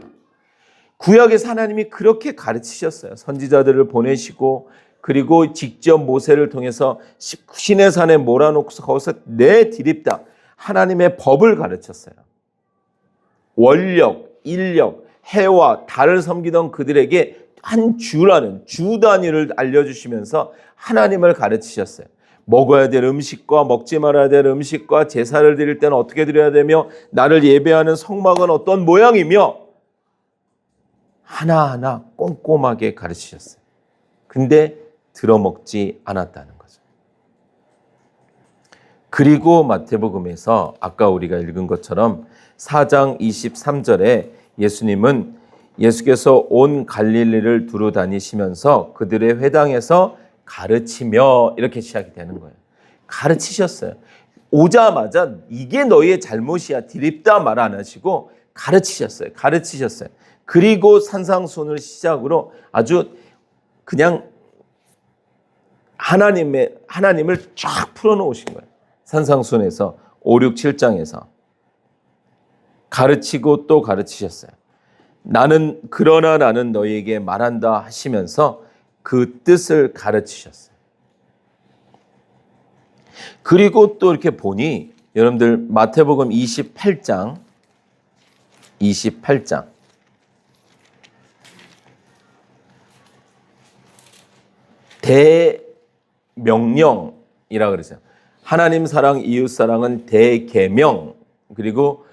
구약에서 하나님이 그렇게 가르치셨어요. 선지자들을 보내시고 그리고 직접 모세를 통해서 시내산에 몰아놓고서 거기서 내디립다 하나님의 법을 가르쳤어요. 원력, 인력, 해와 달을 섬기던 그들에게 한 주라는 주 단위를 알려주시면서 하나님을 가르치셨어요. 먹어야 될 음식과 먹지 말아야 될 음식과 제사를 드릴 때는 어떻게 드려야 되며 나를 예배하는 성막은 어떤 모양이며 하나하나 꼼꼼하게 가르치셨어요. 근데 들어먹지 않았다는 거죠. 그리고 마태복음에서 아까 우리가 읽은 것처럼 4장 23절에 예수께서 온 갈릴리를 두루 다니시면서 그들의 회당에서 가르치며 이렇게 시작이 되는 거예요. 가르치셨어요. 오자마자 이게 너희의 잘못이야 디립다 말 안 하시고 가르치셨어요. 그리고 산상수훈을 시작으로 아주 그냥 하나님을 쫙 풀어놓으신 거예요. 산상수훈에서 5, 6, 7장에서 가르치고 또 가르치셨어요. 그러나 나는 너희에게 말한다 하시면서 그 뜻을 가르치셨어요. 그리고 또 이렇게 보니 여러분들 마태복음 28장 대명령이라 그러죠. 하나님 사랑, 이웃 사랑은 대계명, 그리고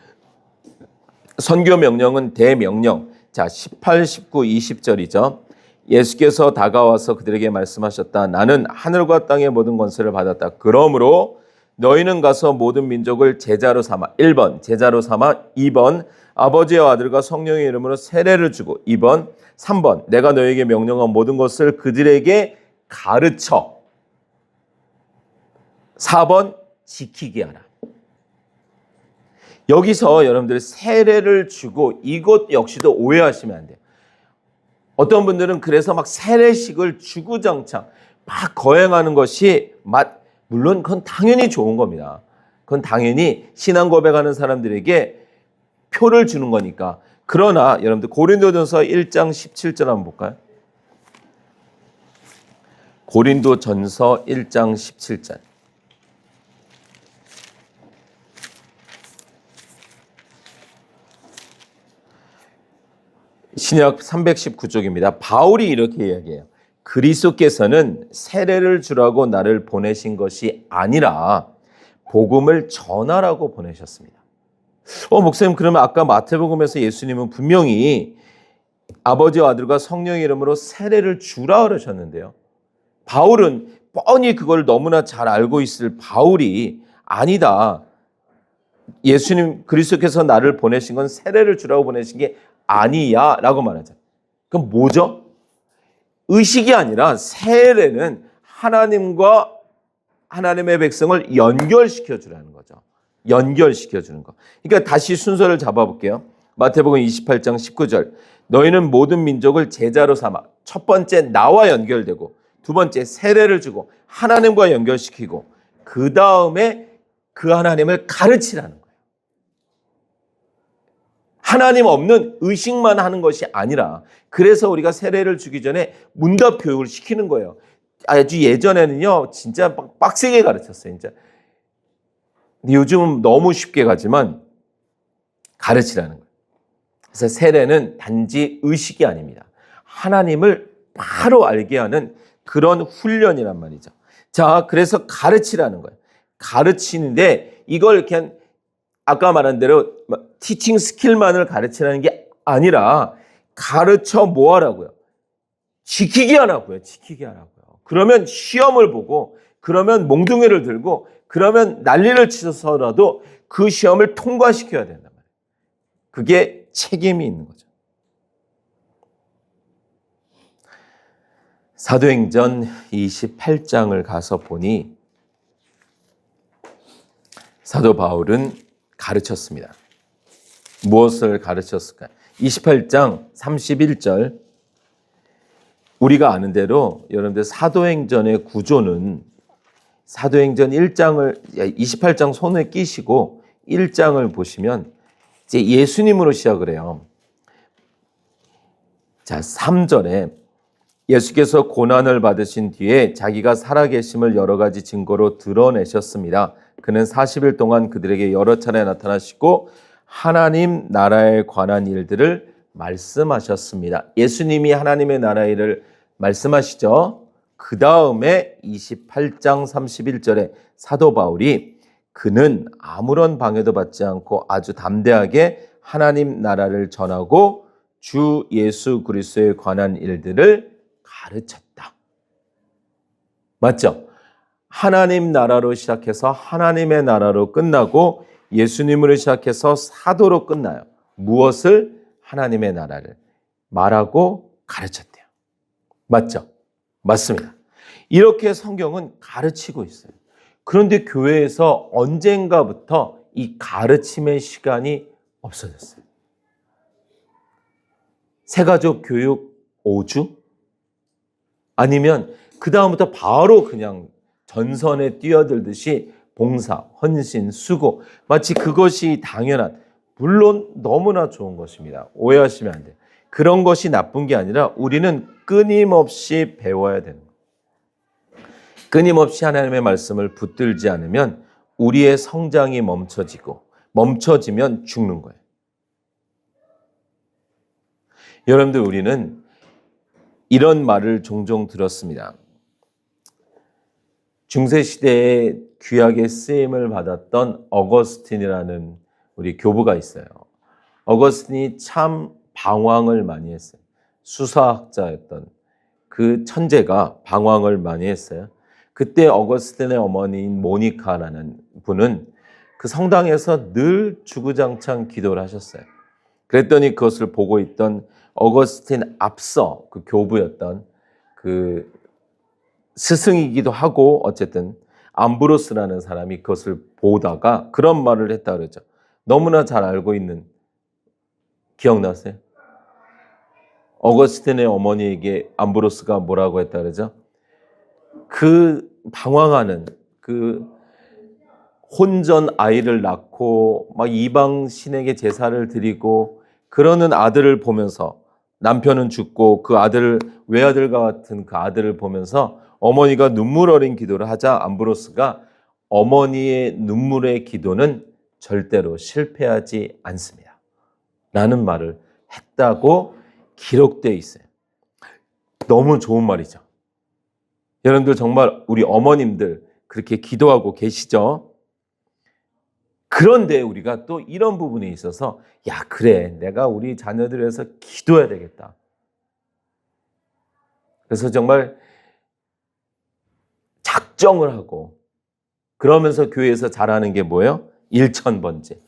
선교 명령은 대명령. 자, 18, 19, 20절이죠. 예수께서 다가와서 그들에게 말씀하셨다. 나는 하늘과 땅의 모든 권세를 받았다. 그러므로 너희는 가서 모든 민족을 제자로 삼아. 1번 제자로 삼아. 2번 아버지와 아들과 성령의 이름으로 세례를 주고. 2번 3번 내가 너희에게 명령한 모든 것을 그들에게 가르쳐. 4번 지키게 하라. 여기서 여러분들 세례를 주고, 이것 역시도 오해하시면 안 돼요. 어떤 분들은 그래서 막 세례식을 주구장창 막 거행하는 것이 물론 그건 당연히 좋은 겁니다. 그건 당연히 신앙 고백하는 사람들에게 표를 주는 거니까. 그러나 여러분들 고린도전서 1장 17절 한번 볼까요? 고린도전서 1장 17절. 신약 319쪽입니다. 바울이 이렇게 이야기해요. 그리스도께서는 세례를 주라고 나를 보내신 것이 아니라 복음을 전하라고 보내셨습니다. 목사님, 그러면 아까 마태복음에서 예수님은 분명히 아버지와 아들과 성령의 이름으로 세례를 주라 그러셨는데요. 바울은 뻔히 그걸 너무나 잘 알고 있을 바울이 아니다. 예수님, 그리스도께서 나를 보내신 건 세례를 주라고 보내신 게 아니야 라고 말하죠. 그럼 뭐죠? 의식이 아니라 세례는 하나님과 하나님의 백성을 연결시켜 주라는 거죠. 연결시켜 주는 거. 그러니까 다시 순서를 잡아볼게요. 마태복음 28장 19절. 너희는 모든 민족을 제자로 삼아. 첫 번째 나와 연결되고, 두 번째 세례를 주고 하나님과 연결시키고, 그 다음에 그 하나님을 가르치라는 거예요. 하나님 없는 의식만 하는 것이 아니라, 그래서 우리가 세례를 주기 전에 문답 교육을 시키는 거예요. 아주 예전에는요, 진짜 빡세게 가르쳤어요, 진짜. 근데 요즘은 너무 쉽게 가지만 가르치라는 거예요. 그래서 세례는 단지 의식이 아닙니다. 하나님을 바로 알게 하는 그런 훈련이란 말이죠. 자, 그래서 가르치라는 거예요. 가르치는데 이걸 그냥 아까 말한 대로 티칭 스킬만을 가르치라는 게 아니라 가르쳐 뭐 하라고요? 지키게 하라고요. 지키게 하라고요. 그러면 시험을 보고, 그러면 몽둥이를 들고, 그러면 난리를 치서라도 그 시험을 통과시켜야 된단 말이에요. 그게 책임이 있는 거죠. 사도행전 28장을 가서 보니 사도 바울은 가르쳤습니다. 무엇을 가르쳤을까요? 28장 31절. 우리가 아는 대로 여러분들 사도행전의 구조는 사도행전 28장 손에 끼시고 1장을 보시면 이제 예수님으로 시작을 해요. 자, 3절에 예수께서 고난을 받으신 뒤에 자기가 살아계심을 여러 가지 증거로 드러내셨습니다. 그는 40일 동안 그들에게 여러 차례 나타나시고 하나님 나라에 관한 일들을 말씀하셨습니다. 예수님이 하나님의 나라 일을 말씀하시죠. 그 다음에 28장 31절에 사도 바울이 그는 아무런 방해도 받지 않고 아주 담대하게 하나님 나라를 전하고 주 예수 그리스도에 관한 일들을 가르쳤다. 맞죠? 하나님 나라로 시작해서 하나님의 나라로 끝나고 예수님으로 시작해서 사도로 끝나요. 무엇을? 하나님의 나라를 말하고 가르쳤대요. 맞죠? 맞습니다. 이렇게 성경은 가르치고 있어요. 그런데 교회에서 언젠가부터 이 가르침의 시간이 없어졌어요. 새가족 교육 5주? 아니면 그 다음부터 바로 그냥 전선에 뛰어들듯이 봉사, 헌신, 수고, 마치 그것이 당연한, 물론 너무나 좋은 것입니다. 오해하시면 안 돼요. 그런 것이 나쁜 게 아니라 우리는 끊임없이 배워야 되는 거예요. 끊임없이 하나님의 말씀을 붙들지 않으면 우리의 성장이 멈춰지면 죽는 거예요. 여러분들, 우리는 이런 말을 종종 들었습니다. 중세 시대에 귀하게 쓰임을 받았던 어거스틴이라는 우리 교부가 있어요. 어거스틴이 참 방황을 많이 했어요. 수사학자였던 그 천재가 방황을 많이 했어요. 그때 어거스틴의 어머니인 모니카라는 분은 그 성당에서 늘 주구장창 기도를 하셨어요. 그랬더니 그것을 보고 있던 어거스틴 앞서 그 교부였던 그 스승이기도 하고 어쨌든 암브로스라는 사람이 그것을 보다가 그런 말을 했다 그러죠. 너무나 잘 알고 있는, 기억나세요? 어거스틴의 어머니에게 암브로스가 뭐라고 했다 그러죠? 그 방황하는 그 혼전 아이를 낳고 막 이방 신에게 제사를 드리고 그러는 아들을 보면서, 남편은 죽고 그 아들을, 외아들과 같은 그 아들을 보면서 어머니가 눈물 어린 기도를 하자 암브로스가 어머니의 눈물의 기도는 절대로 실패하지 않습니다 라는 말을 했다고 기록되어 있어요. 너무 좋은 말이죠. 여러분들 정말 우리 어머님들 그렇게 기도하고 계시죠? 그런데 우리가 또 이런 부분에 있어서 야, 그래, 내가 우리 자녀들을 위해서 기도해야 되겠다. 그래서 정말 작정을 하고, 그러면서 교회에서 잘하는 게 뭐예요? 1000번째.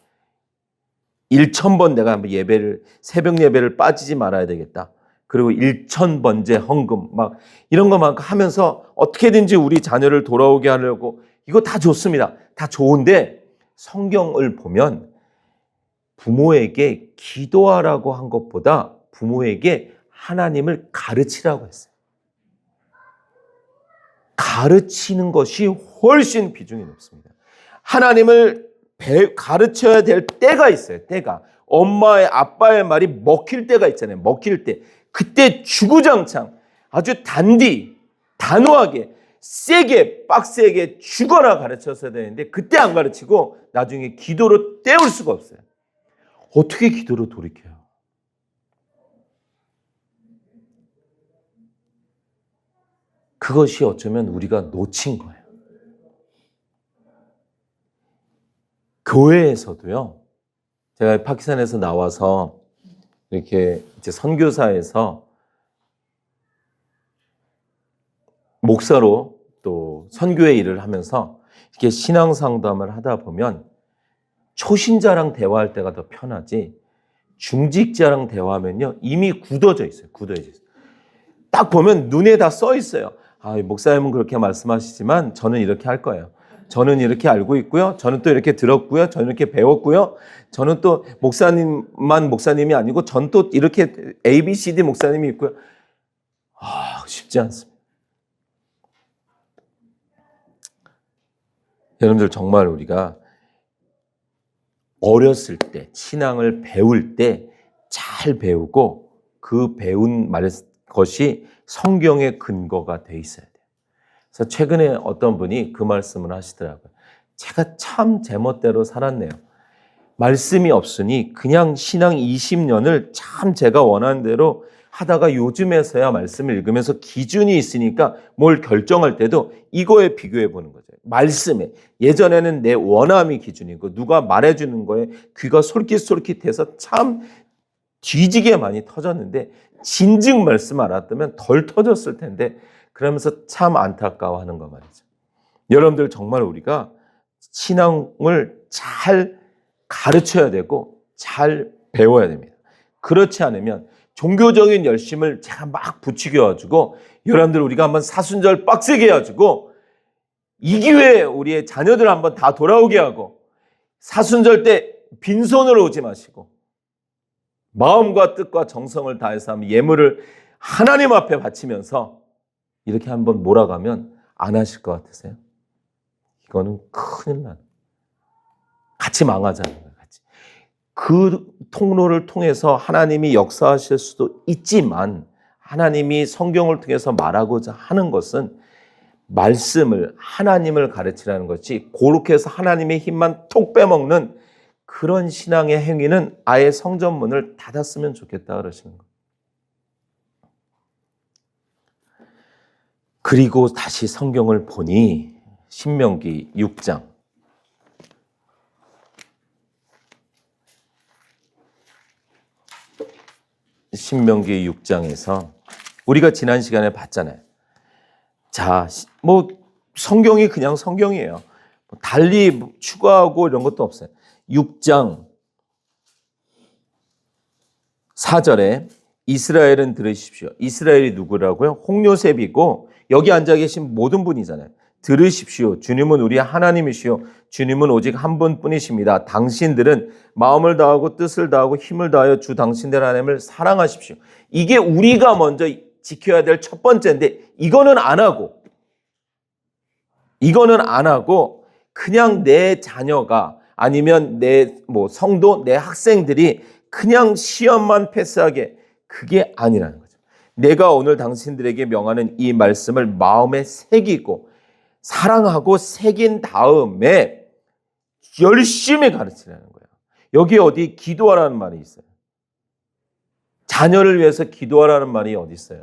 1000번 내가 한번 예배를, 새벽 예배를 빠지지 말아야 되겠다. 그리고 1000번째 헌금 막 이런 거 막 하면서 어떻게든지 우리 자녀를 돌아오게 하려고, 이거 다 좋습니다. 다 좋은데 성경을 보면 부모에게 기도하라고 한 것보다 부모에게 하나님을 가르치라고 했어요. 가르치는 것이 훨씬 비중이 높습니다. 하나님을 가르쳐야 될 때가 있어요. 때가. 엄마의 아빠의 말이 먹힐 때가 있잖아요. 먹힐 때. 그때 주구장창 아주 단호하게 세게 빡세게 죽어라 가르쳤어야 되는데 그때 안 가르치고 나중에 기도로 때울 수가 없어요. 어떻게 기도로 돌이켜요? 그것이 어쩌면 우리가 놓친 거예요. 교회에서도요. 제가 파키스탄에서 나와서 이렇게 이제 선교사에서 목사로 또 선교의 일을 하면서 이렇게 신앙 상담을 하다 보면 초신자랑 대화할 때가 더 편하지 중직자랑 대화하면요 이미 굳어져 있어요. 딱 보면 눈에 다 써 있어요. 아, 목사님은 그렇게 말씀하시지만 저는 이렇게 할 거예요. 저는 이렇게 알고 있고요. 저는 또 이렇게 들었고요. 저는 이렇게 배웠고요. 저는 또 목사님만 목사님이 아니고 전 또 이렇게 ABCD 목사님이 있고요. 아, 쉽지 않습니다. 여러분들 정말 우리가 어렸을 때 신앙을 배울 때 잘 배우고 그 배운 것이 성경의 근거가 돼 있어야 돼요. 그래서 최근에 어떤 분이 그 말씀을 하시더라고요. 제가 참 제멋대로 살았네요. 말씀이 없으니 그냥 신앙 20년을 참 제가 원하는 대로 하다가 요즘에서야 말씀을 읽으면서 기준이 있으니까 뭘 결정할 때도 이거에 비교해 보는 거죠. 말씀에. 예전에는 내 원함이 기준이고 누가 말해주는 거에 귀가 솔깃솔깃해서 참 뒤지게 많이 터졌는데 진즉 말씀 알았다면 덜 터졌을 텐데 그러면서 참 안타까워하는 거 말이죠. 여러분들 정말 우리가 신앙을 잘 가르쳐야 되고 잘 배워야 됩니다. 그렇지 않으면 종교적인 열심을 제가 막 부추겨가지고 여러분들 우리가 한번 사순절 빡세게 해가지고 이 기회에 우리의 자녀들 한번 다 돌아오게 하고 사순절 때 빈손으로 오지 마시고 마음과 뜻과 정성을 다해서 하면 예물을 하나님 앞에 바치면서 이렇게 한번 몰아가면 안 하실 것 같으세요? 이거는 큰일 나는. 같이 망하자는 거예요. 같이. 그 통로를 통해서 하나님이 역사하실 수도 있지만 하나님이 성경을 통해서 말하고자 하는 것은 말씀을 하나님을 가르치라는 것이 그렇게 해서 하나님의 힘만 톡 빼먹는 그런 신앙의 행위는 아예 성전문을 닫았으면 좋겠다 그러시는 거예요. 그리고 다시 성경을 보니 신명기 6장. 신명기 6장에서 우리가 지난 시간에 봤잖아요. 자, 뭐 성경이 그냥 성경이에요. 달리 추가하고 이런 것도 없어요. 6장 4절에 이스라엘은 들으십시오. 이스라엘이 누구라고요? 홍요셉이고 여기 앉아 계신 모든 분이잖아요. 들으십시오. 주님은 우리 하나님이시요. 주님은 오직 한 분뿐이십니다. 당신들은 마음을 다하고 뜻을 다하고 힘을 다하여 주 당신들 하나님을 사랑하십시오. 이게 우리가 먼저 지켜야 될 첫 번째인데 이거는 안 하고 그냥 내 자녀가 아니면 내 성도, 내 학생들이 그냥 시험만 패스하게 그게 아니라는 거죠. 내가 오늘 당신들에게 명하는 이 말씀을 마음에 새기고 사랑하고 새긴 다음에 열심히 가르치라는 거예요. 여기 어디 기도하라는 말이 있어요. 자녀를 위해서 기도하라는 말이 어디 있어요.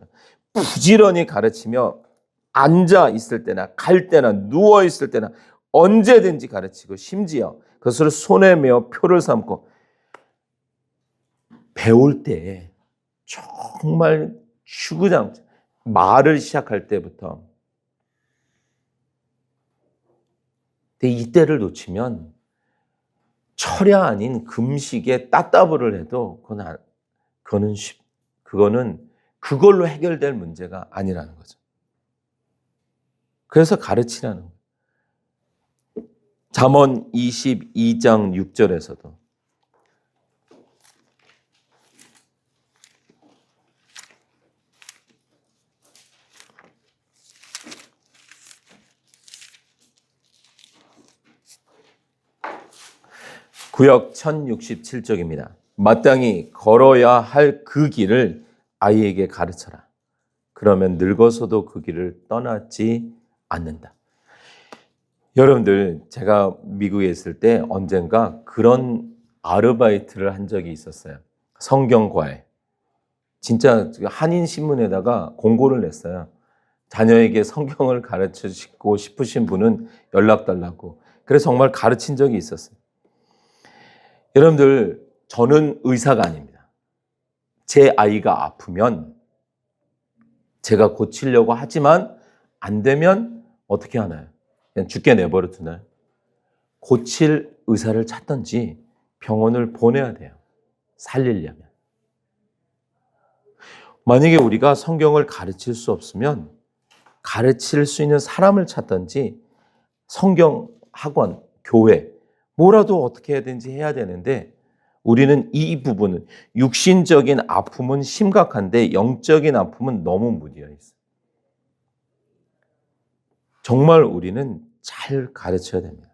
부지런히 가르치며 앉아 있을 때나 갈 때나 누워 있을 때나 언제든지 가르치고 심지어 그것을 손에 메어 표를 삼고 배울 때 정말 주구장창 말을 시작할 때부터 근데 이때를 놓치면 철야 아닌 금식에 따따블을 해도 그거는 그걸로 해결될 문제가 아니라는 거죠. 그래서 가르치라는 거예요. 잠언 22장 6절에서도 구역 1067쪽입니다. 마땅히 걸어야 할 그 길을 아이에게 가르쳐라. 그러면 늙어서도 그 길을 떠나지 않는다. 여러분들, 제가 미국에 있을 때 언젠가 그런 아르바이트를 한 적이 있었어요. 성경과에. 진짜 한인신문에다가 공고를 냈어요. 자녀에게 성경을 가르치고 싶으신 분은 연락 달라고. 그래서 정말 가르친 적이 있었어요. 여러분들, 저는 의사가 아닙니다. 제 아이가 아프면 제가 고치려고 하지만 안 되면 어떻게 하나요? 그냥 죽게 내버려 두나요? 고칠 의사를 찾든지 병원을 보내야 돼요. 살리려면. 만약에 우리가 성경을 가르칠 수 없으면 가르칠 수 있는 사람을 찾든지 성경 학원, 교회 뭐라도 어떻게 해야든지 해야 되는데 우리는 이 부분은 육신적인 아픔은 심각한데 영적인 아픔은 너무 무디어 있어요. 정말 우리는 잘 가르쳐야 됩니다.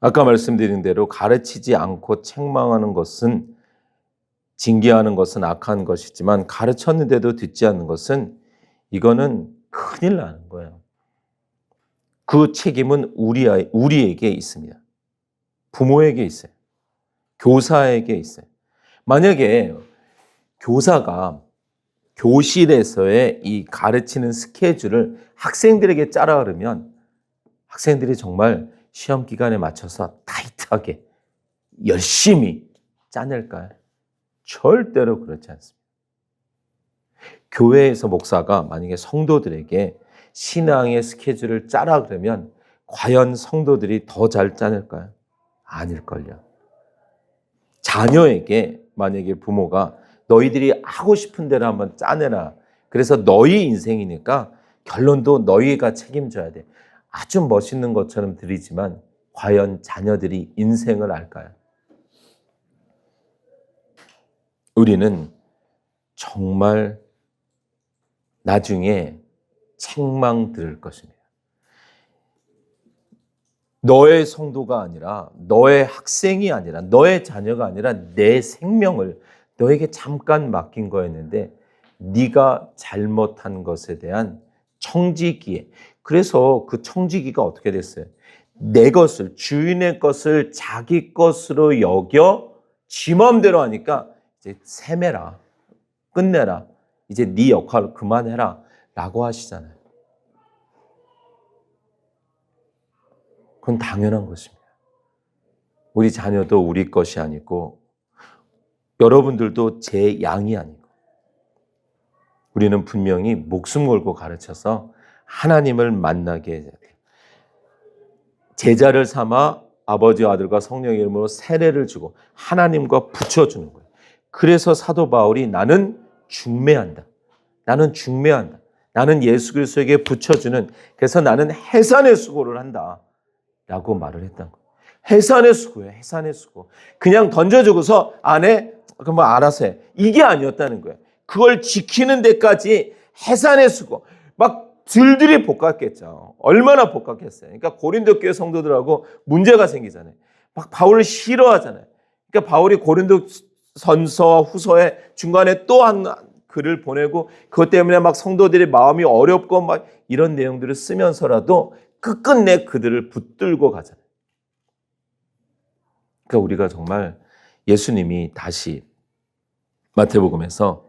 아까 말씀드린 대로 가르치지 않고 책망하는 것은 징계하는 것은 악한 것이지만 가르쳤는데도 듣지 않는 것은 이거는 큰일 나는 거예요. 그 책임은 우리에게 있습니다. 부모에게 있어요. 교사에게 있어요. 만약에 교사가 교실에서의 이 가르치는 스케줄을 학생들에게 짜라 그러면 학생들이 정말 시험 기간에 맞춰서 타이트하게 열심히 짜낼까요? 절대로 그렇지 않습니다. 교회에서 목사가 만약에 성도들에게 신앙의 스케줄을 짜라 그러면 과연 성도들이 더 잘 짜낼까요? 아닐걸요. 자녀에게 만약에 부모가 너희들이 하고 싶은 대로 한번 짜내라. 그래서 너희 인생이니까 결론도 너희가 책임져야 돼. 아주 멋있는 것처럼 들리지만 과연 자녀들이 인생을 알까요? 우리는 정말 나중에 책망 들을 것입니다. 너의 성도가 아니라 너의 학생이 아니라 너의 자녀가 아니라 내 생명을 너에게 잠깐 맡긴 거였는데 네가 잘못한 것에 대한 청지기에 그래서 그 청지기가 어떻게 됐어요? 내 것을 주인의 것을 자기 것으로 여겨 지 맘대로 하니까 이제 세매라 끝내라 이제 네 역할을 그만해라 라고 하시잖아요. 그건 당연한 것입니다. 우리 자녀도 우리 것이 아니고 여러분들도 제 양이 아니고 우리는 분명히 목숨 걸고 가르쳐서 하나님을 만나게 해야 돼요. 제자를 삼아 아버지와 아들과 성령의 이름으로 세례를 주고 하나님과 붙여주는 거예요. 그래서 사도 바울이 나는 중매한다. 나는 중매한다. 나는 예수 그리스도에게 붙여주는, 그래서 나는 해산의 수고를 한다 라고 말을 했던 거예요. 해산의 수고예요. 해산의 수고. 그냥 던져주고서 안에 그럼 뭐 알아서 해. 이게 아니었다는 거예요. 그걸 지키는 데까지 해산의 수고. 막 들들이 볶았겠죠. 얼마나 볶았겠어요. 그러니까 고린도 교회 성도들하고 문제가 생기잖아요. 막 바울을 싫어하잖아요. 그러니까 바울이 고린도 선서와 후서에 중간에 또 한 글을 보내고 그것 때문에 막 성도들의 마음이 어렵고 막 이런 내용들을 쓰면서라도 끝끝내 그들을 붙들고 가잖아요. 그러니까 우리가 정말 예수님이 다시 마태복음에서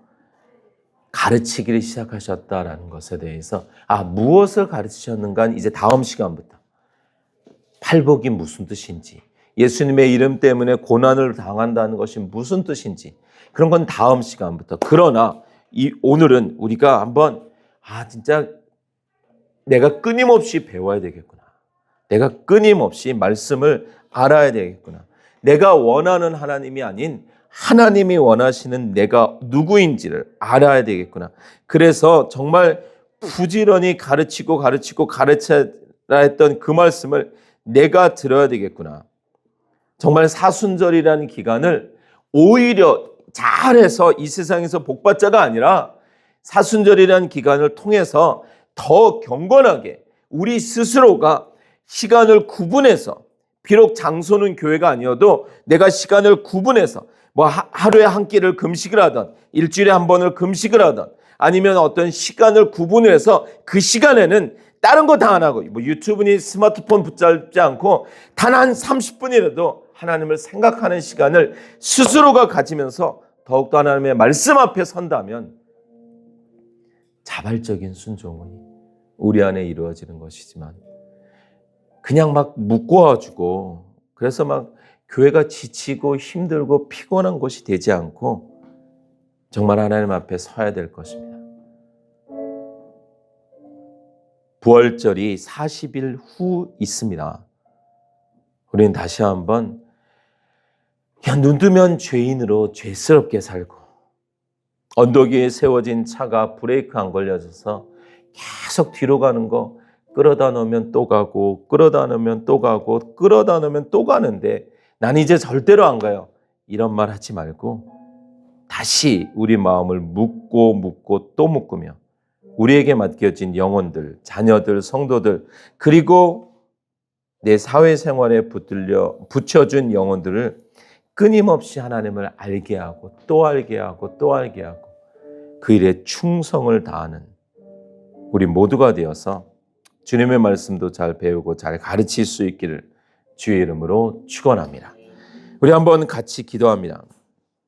가르치기를 시작하셨다라는 것에 대해서 무엇을 가르치셨는가 이제 다음 시간부터 팔복이 무슨 뜻인지, 예수님의 이름 때문에 고난을 당한다는 것이 무슨 뜻인지 그런 건 다음 시간부터. 그러나 오늘은 우리가 한번 진짜 내가 끊임없이 배워야 되겠구나. 내가 끊임없이 말씀을 알아야 되겠구나. 내가 원하는 하나님이 아닌 하나님이 원하시는 내가 누구인지를 알아야 되겠구나. 그래서 정말 부지런히 가르쳐라 했던 그 말씀을 내가 들어야 되겠구나. 정말 사순절이라는 기간을 오히려 잘해서 이 세상에서 복받자가 아니라 사순절이라는 기간을 통해서 더 경건하게 우리 스스로가 시간을 구분해서, 비록 장소는 교회가 아니어도 내가 시간을 구분해서 뭐 하루에 한 끼를 금식을 하던 일주일에 한 번을 금식을 하던 아니면 어떤 시간을 구분해서 그 시간에는 다른 거 다 안 하고 뭐 유튜브니 스마트폰 붙잡지 않고 단 한 30분이라도 하나님을 생각하는 시간을 스스로가 가지면서 더욱더 하나님의 말씀 앞에 선다면 자발적인 순종이 우리 안에 이루어지는 것이지만 그냥 막 묶어가지고 그래서 막 교회가 지치고 힘들고 피곤한 것이 되지 않고 정말 하나님 앞에 서야 될 것입니다. 부활절이 40일 후 있습니다. 우리는 다시 한번 그냥 눈 뜨면 죄인으로 죄스럽게 살고 언덕 위에 세워진 차가 브레이크 안 걸려져서 계속 뒤로 가는 거 끌어다 놓으면 또 가고 끌어다 놓으면 또 가고 끌어다 놓으면 또 가는데 난 이제 절대로 안 가요. 이런 말 하지 말고 다시 우리 마음을 묶고 또 묶으며 우리에게 맡겨진 영혼들, 자녀들, 성도들 그리고 내 사회생활에 붙여준 영혼들을 끊임없이 하나님을 알게 하고 또 알게 하고 또 알게 하고 그 일에 충성을 다하는 우리 모두가 되어서 주님의 말씀도 잘 배우고 잘 가르칠 수 있기를 주의 이름으로 축원합니다. 우리 한번 같이 기도합니다.